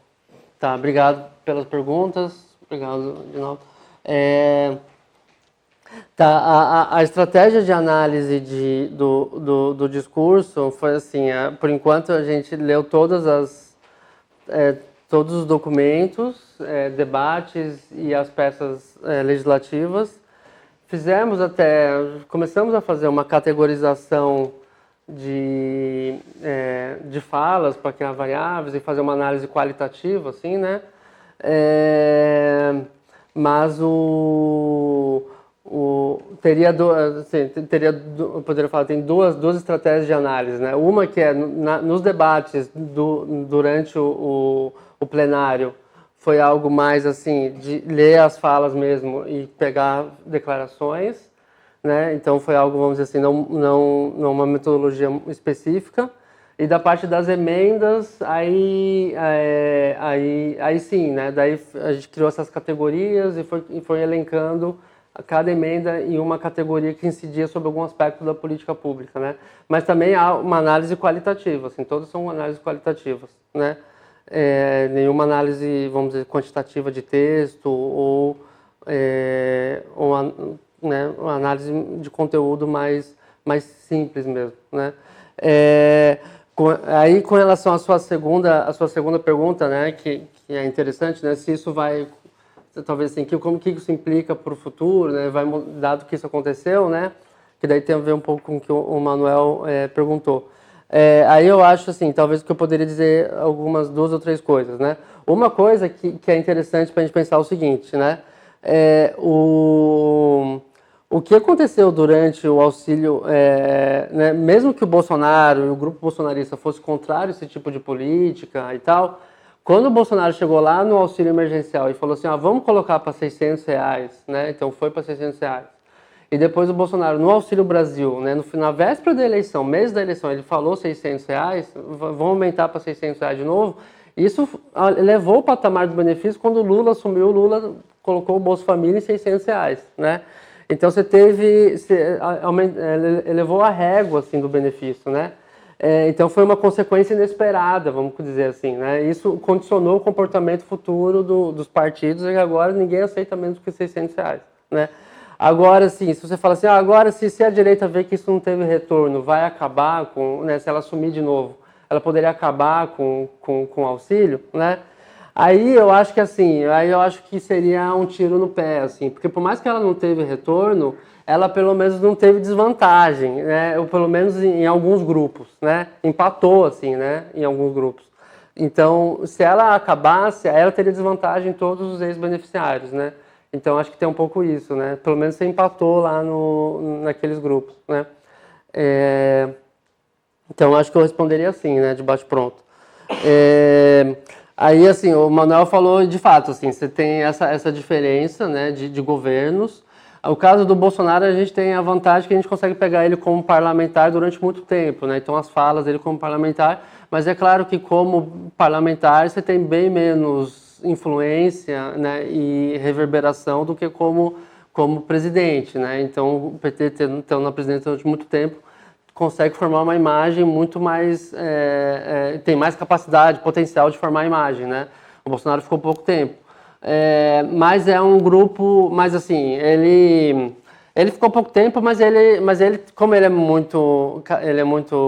Tá, obrigado pelas perguntas. Obrigado de novo. A estratégia de análise do discurso foi assim, por enquanto a gente leu todos os documentos, debates e as peças legislativas. Começamos a fazer uma categorização de falas para criar variáveis e fazer uma análise qualitativa, assim, né? Mas eu poderia falar, tem duas estratégias de análise, né? Uma que é nos debates durante o plenário, foi algo mais assim, de ler as falas mesmo e pegar declarações, né? Então foi algo, vamos dizer assim, não uma metodologia específica. E da parte das emendas, aí sim, né? Daí a gente criou essas categorias e foi elencando cada emenda em uma categoria que incidia sobre algum aspecto da política pública, né? Mas também há uma análise qualitativa, assim, todas são análises qualitativas, né? Nenhuma análise, vamos dizer, quantitativa de texto ou uma análise de conteúdo mais simples mesmo, né? Aí, com relação à sua segunda pergunta, né, que é interessante, né, se isso vai, talvez assim, como que isso implica para o futuro, né, dado que isso aconteceu, né, que daí tem a ver um pouco com o que o Manuel perguntou. Aí eu acho, assim, talvez que eu poderia dizer algumas 2 ou 3 coisas, né. Uma coisa que é interessante para a gente pensar o seguinte, né, O que aconteceu durante o auxílio, né, mesmo que o Bolsonaro e o grupo bolsonarista fosse contrário a esse tipo de política e tal, quando o Bolsonaro chegou lá no auxílio emergencial e falou assim, vamos colocar para R$600, né, então foi para R$600. E depois o Bolsonaro, no Auxílio Brasil, né, na véspera da eleição, mês da eleição, ele falou R$600, vão aumentar para R$600 de novo. Isso levou o patamar do benefício quando o Lula assumiu, o Lula colocou o Bolsa Família em R$600, né? Então você elevou a régua assim, do benefício, né? Então foi uma consequência inesperada, vamos dizer assim, né? Isso condicionou o comportamento futuro dos partidos e agora ninguém aceita menos que R$600, né? Agora, sim, se você fala assim, agora se a direita vê que isso não teve retorno, vai acabar com, né, se ela assumir de novo, ela poderia acabar com o auxílio, né? Aí eu acho que assim, seria um tiro no pé, assim, porque por mais que ela não teve retorno, ela pelo menos não teve desvantagem, né? Ou pelo menos em alguns grupos, né? Empatou, assim, né? Em alguns grupos. Então, se ela acabasse, ela teria desvantagem em todos os ex-beneficiários, né? Então, acho que tem um pouco isso, né? Pelo menos você empatou lá naqueles grupos, né? Então, acho que eu responderia assim, né? De bate-pronto. Aí, assim, o Manuel falou, de fato, assim, você tem essa diferença, né? De governos. O caso do Bolsonaro, a gente tem a vantagem que a gente consegue pegar ele como parlamentar durante muito tempo, né? Então, as falas dele como parlamentar. Mas é claro que, como parlamentar, você tem bem menos influência, né, e reverberação do que como presidente, né? Então o PT tendo na presidência durante muito tempo consegue formar uma imagem muito mais tem mais capacidade, potencial de formar a imagem, né? O Bolsonaro ficou pouco tempo, mas é um grupo, mas assim ele ficou pouco tempo, mas ele como ele é muito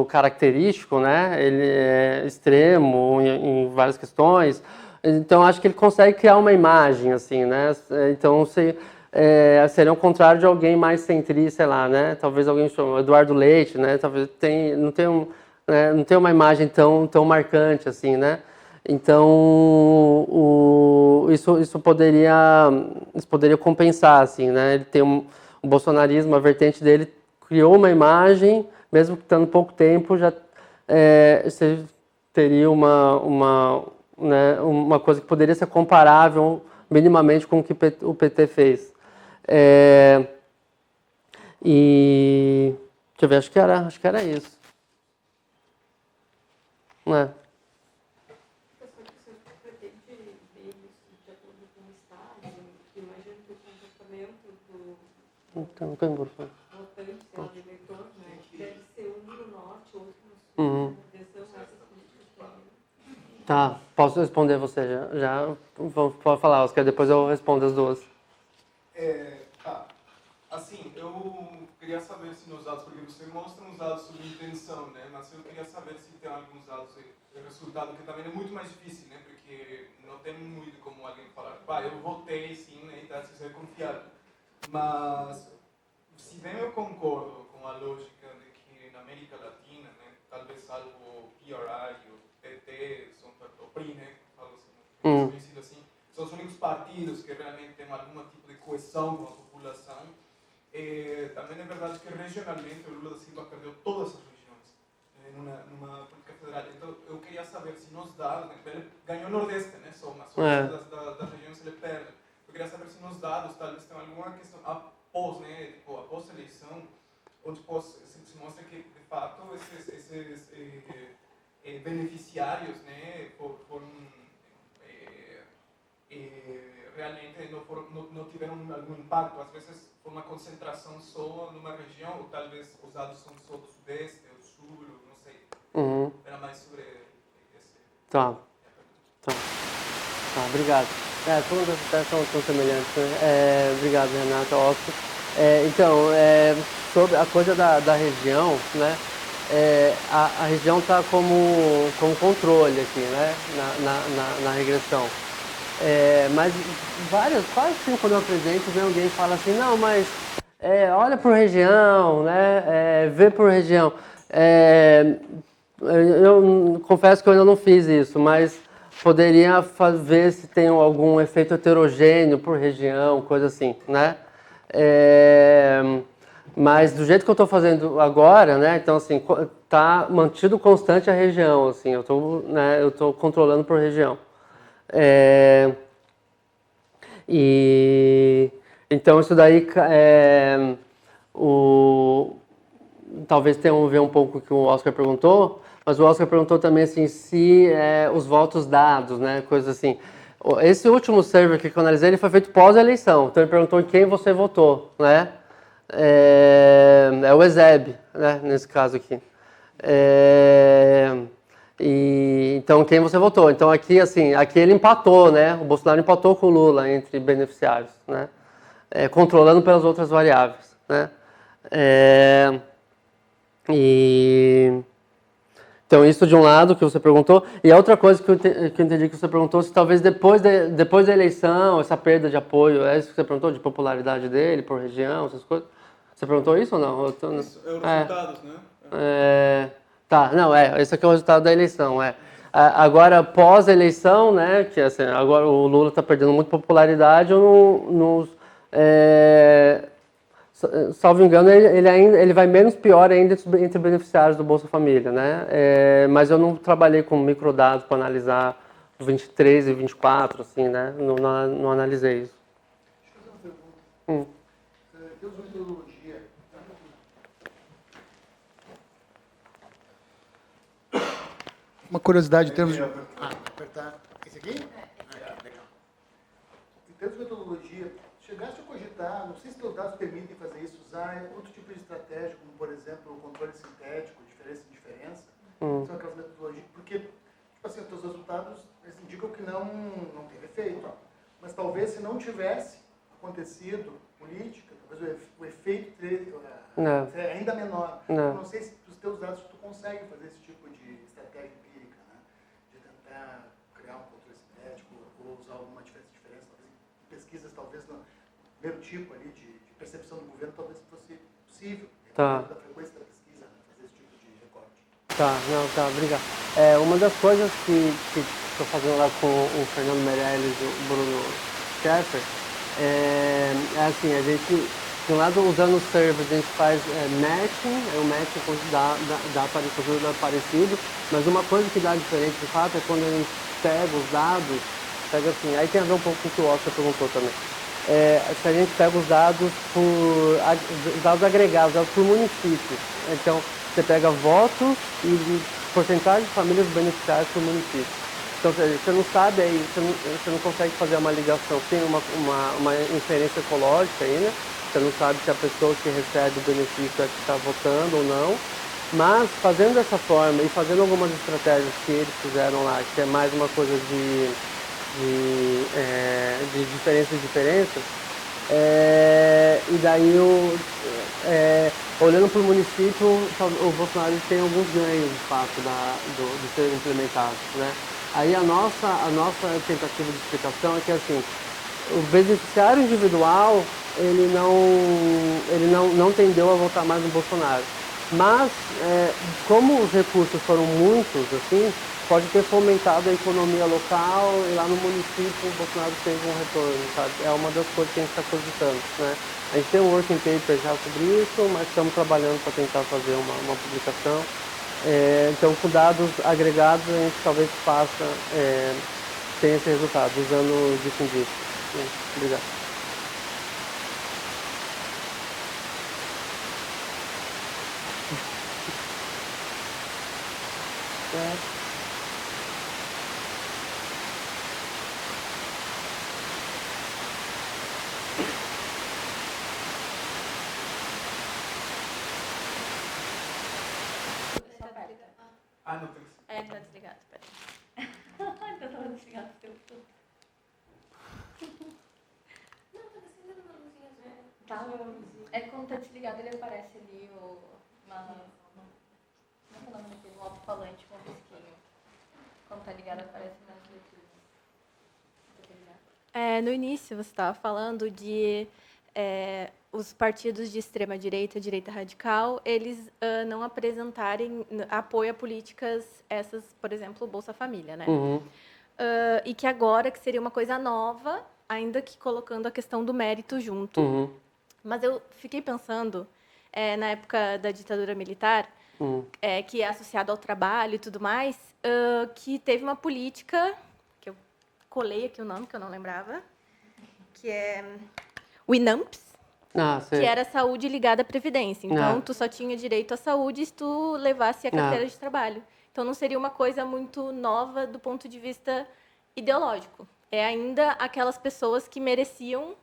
característico, né? Ele é extremo em várias questões. Então, acho que ele consegue criar uma imagem, assim, né? Então, seria o contrário de alguém mais centrista, sei lá, né? Talvez alguém chama Eduardo Leite, né? Talvez não tem uma imagem tão marcante, assim, né? Então, isso poderia compensar, assim, né? Ele tem o bolsonarismo, a vertente dele criou uma imagem, mesmo que estando pouco tempo, já você teria né, uma coisa que poderia ser comparável minimamente com o que o PT fez. E deixa eu ver, acho que era isso. Né? Então, quem vou falar? Tá, posso responder você já pode falar, Oscar, depois eu respondo as duas. Assim, eu queria saber se nos dados, porque você mostra uns dados sobre intenção, né? Mas eu queria saber se tem alguns dados de resultado, que também é muito mais difícil, né? Porque não tem muito como alguém falar, eu votei sim, né? E tá, se você é confiável. Mas, se bem eu concordo com a lógica de que na América Latina, né? Talvez salvo o PRI e o PT, o PRI, né? Falo assim, conhecido assim, são os únicos partidos que realmente têm algum tipo de coesão com a população. Também é verdade que regionalmente o Lula da Silva perdeu todas as regiões numa política federal. Então eu queria saber se nos dados, né, ele ganhou o Nordeste, né, só das regiões ele perde. Eu queria saber se nos dados talvez tem alguma questão após, né, tipo, após a eleição, onde se mostra que de fato esses beneficiários, né, foram realmente não tiveram algum impacto. Às vezes foi uma concentração só numa região, ou talvez os dados são só do Sudeste, ou do Sul, não sei. Era mais sobre esse. Tá, obrigado. São semelhantes, né? Obrigado, Renata, Oscar. Então, sobre a coisa da região, né? A região está como controle aqui, né? Na regressão. Mas quase sempre quando eu apresento, vem alguém e fala assim, não, mas olha por região, né? Vê por região. Eu confesso que eu ainda não fiz isso, mas poderia ver se tem algum efeito heterogêneo por região, coisa assim, né? Mas do jeito que eu estou fazendo agora, né? Então, assim, tá mantido constante a região, assim, eu estou controlando por região. E então isso daí talvez tenha a ver um pouco com o que o Oscar perguntou, mas o Oscar perguntou também assim se os votos dados, né, coisas assim. Esse último survey que eu analisei, ele foi feito pós-eleição, então ele perguntou em quem você votou, né? É o ESEB, né, nesse caso aqui. Então, quem você votou? Então, aqui, assim, aqui ele empatou, né? O Bolsonaro empatou com o Lula entre beneficiários, né? Controlando pelas outras variáveis, né? Então, isso de um lado que você perguntou. E a outra coisa que eu entendi que você perguntou, se talvez depois da eleição, essa perda de apoio, é isso que você perguntou, de popularidade dele por região, essas coisas? Você perguntou isso ou não? Isso, é os resultados, né? Tá, não, esse aqui é o resultado da eleição, Agora, pós-eleição, né, que assim, agora o Lula está perdendo muita popularidade, salvo engano, ele vai menos pior ainda entre beneficiários do Bolsa Família, né? Mas eu não trabalhei com microdados para analisar 23 e 24, assim, né? Não analisei isso. Deixa eu fazer uma pergunta. Deus metodologia. Uma curiosidade em termos de... apertar. Esse aqui? Legal. Em termos de metodologia, chegaste a cogitar, não sei se teus dados permitem fazer isso, usar outro tipo de estratégia, como, por exemplo, o controle sintético, diferença em diferença? São aquelas metodologias, porque, tipo assim, os teus resultados indicam que não teve efeito. Mas talvez se não tivesse acontecido política, talvez o efeito seria ainda menor. Eu não sei se os teus dados tu consegue fazer esse tipo de estratégia empírica, né? De tentar criar um controle sintético ou usar alguma diferença, talvez em pesquisas, talvez no primeiro tipo ali de percepção do governo, talvez fosse possível, da frequência da pesquisa, né? Fazer esse tipo de recorte. Obrigado. Uma das coisas que estou fazendo lá com o Fernando Meirelles e o Bruno Scheffer assim, a gente, de um lado, usando o server, a gente faz matching, o matching dá parecido, mas uma coisa que dá diferente, de fato, é quando a gente pega os dados, assim, aí tem a ver um pouco com o que o Oscar perguntou também. Se a gente pega os dados agregados, dados por município. Então, você pega votos e porcentagem de famílias beneficiárias por município. Então, você não sabe aí, você não consegue fazer uma ligação, tem uma inferência ecológica aí, né? Você não sabe se a pessoa que recebe o benefício é que está votando ou não. Mas, fazendo dessa forma e fazendo algumas estratégias que eles fizeram lá, que é mais uma coisa de diferenças, e daí olhando para o município, o Bolsonaro tem alguns ganhos, de fato, de ser implementado, né? Aí a nossa tentativa de explicação é que, assim, o beneficiário individual, ele não tendeu a votar mais no Bolsonaro. Mas, como os recursos foram muitos, assim, pode ter fomentado a economia local e lá no município o Bolsonaro teve um retorno, sabe? É uma das coisas que a gente está cogitando, né? A gente tem um working paper já sobre isso, mas estamos trabalhando para tentar fazer uma publicação. Então, com dados agregados, a gente talvez tenha esse resultado, usando disso em disso. Obrigado. Ah, não tem que ser. Tá desligado, pera. Então tava desligado o tempo todo. Não, tá acendendo uma luzinha azul. Tá, quando tá desligado ele aparece ali como é que é o nome daquele? Um alto-falante com um risquinho. Quando tá ligado aparece nas letrinhas. No início você estava falando de os partidos de extrema-direita, direita radical, eles não apresentarem apoio a políticas essas, por exemplo, o Bolsa Família, né? E que agora que seria uma coisa nova, ainda que colocando a questão do mérito junto. Mas eu fiquei pensando, na época da ditadura militar, que é associado ao trabalho e tudo mais, que teve uma política, que eu colei aqui o nome, que eu não lembrava, que é o INAMPS, que era saúde ligada à previdência. Então, tu só tinha direito à saúde se tu levasse a carteira de trabalho. Então, não seria uma coisa muito nova do ponto de vista ideológico. É ainda aquelas pessoas que mereciam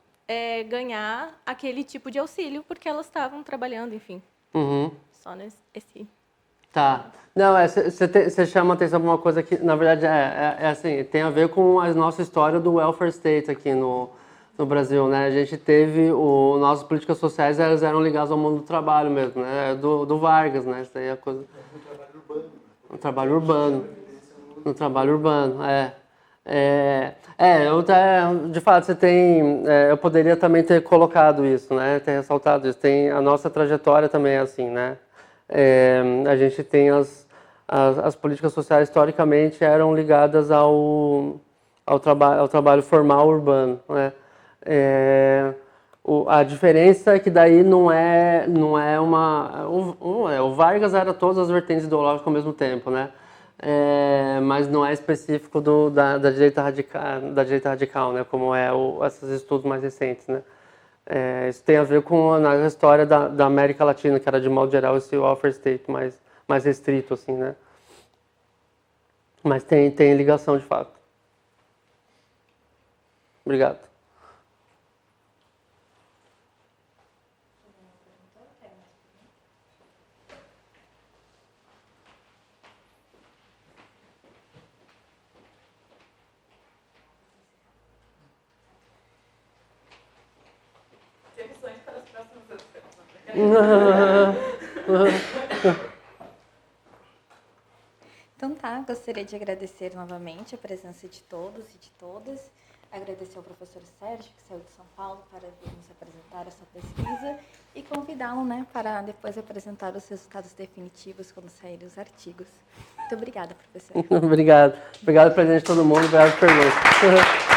ganhar aquele tipo de auxílio porque elas estavam trabalhando, enfim. Só esse... Tá. Não, você chama atenção para uma coisa que, na verdade, assim, tem a ver com a nossa história do welfare state aqui no Brasil, né? A gente teve, nossas políticas sociais, elas eram ligadas ao mundo do trabalho mesmo, né? Do Vargas, né? Isso aí é a coisa... No trabalho urbano. No trabalho urbano, de fato, você tem... eu poderia também ter colocado isso, né? Ter ressaltado isso. Tem, a nossa trajetória também é assim, né? A gente tem as políticas sociais, historicamente, eram ligadas ao trabalho formal urbano, né? A diferença é que daí não é uma... O Vargas era todas as vertentes ideológicas ao mesmo tempo, né? Mas não é específico da direita radical, né? Como esses estudos mais recentes, né? Isso tem a ver com a história da América Latina, que era de modo geral esse welfare state mais restrito, assim, né? Mas tem ligação de fato. Obrigado. Então tá, gostaria de agradecer novamente a presença de todos e de todas. Agradecer ao professor Sérgio, que saiu de São Paulo, para vir nos apresentar essa pesquisa e convidá-lo, né, para depois apresentar os resultados definitivos quando saírem os artigos. Muito obrigada, professor. Obrigado. Obrigado, presidente, todo mundo. Obrigado por perguntas.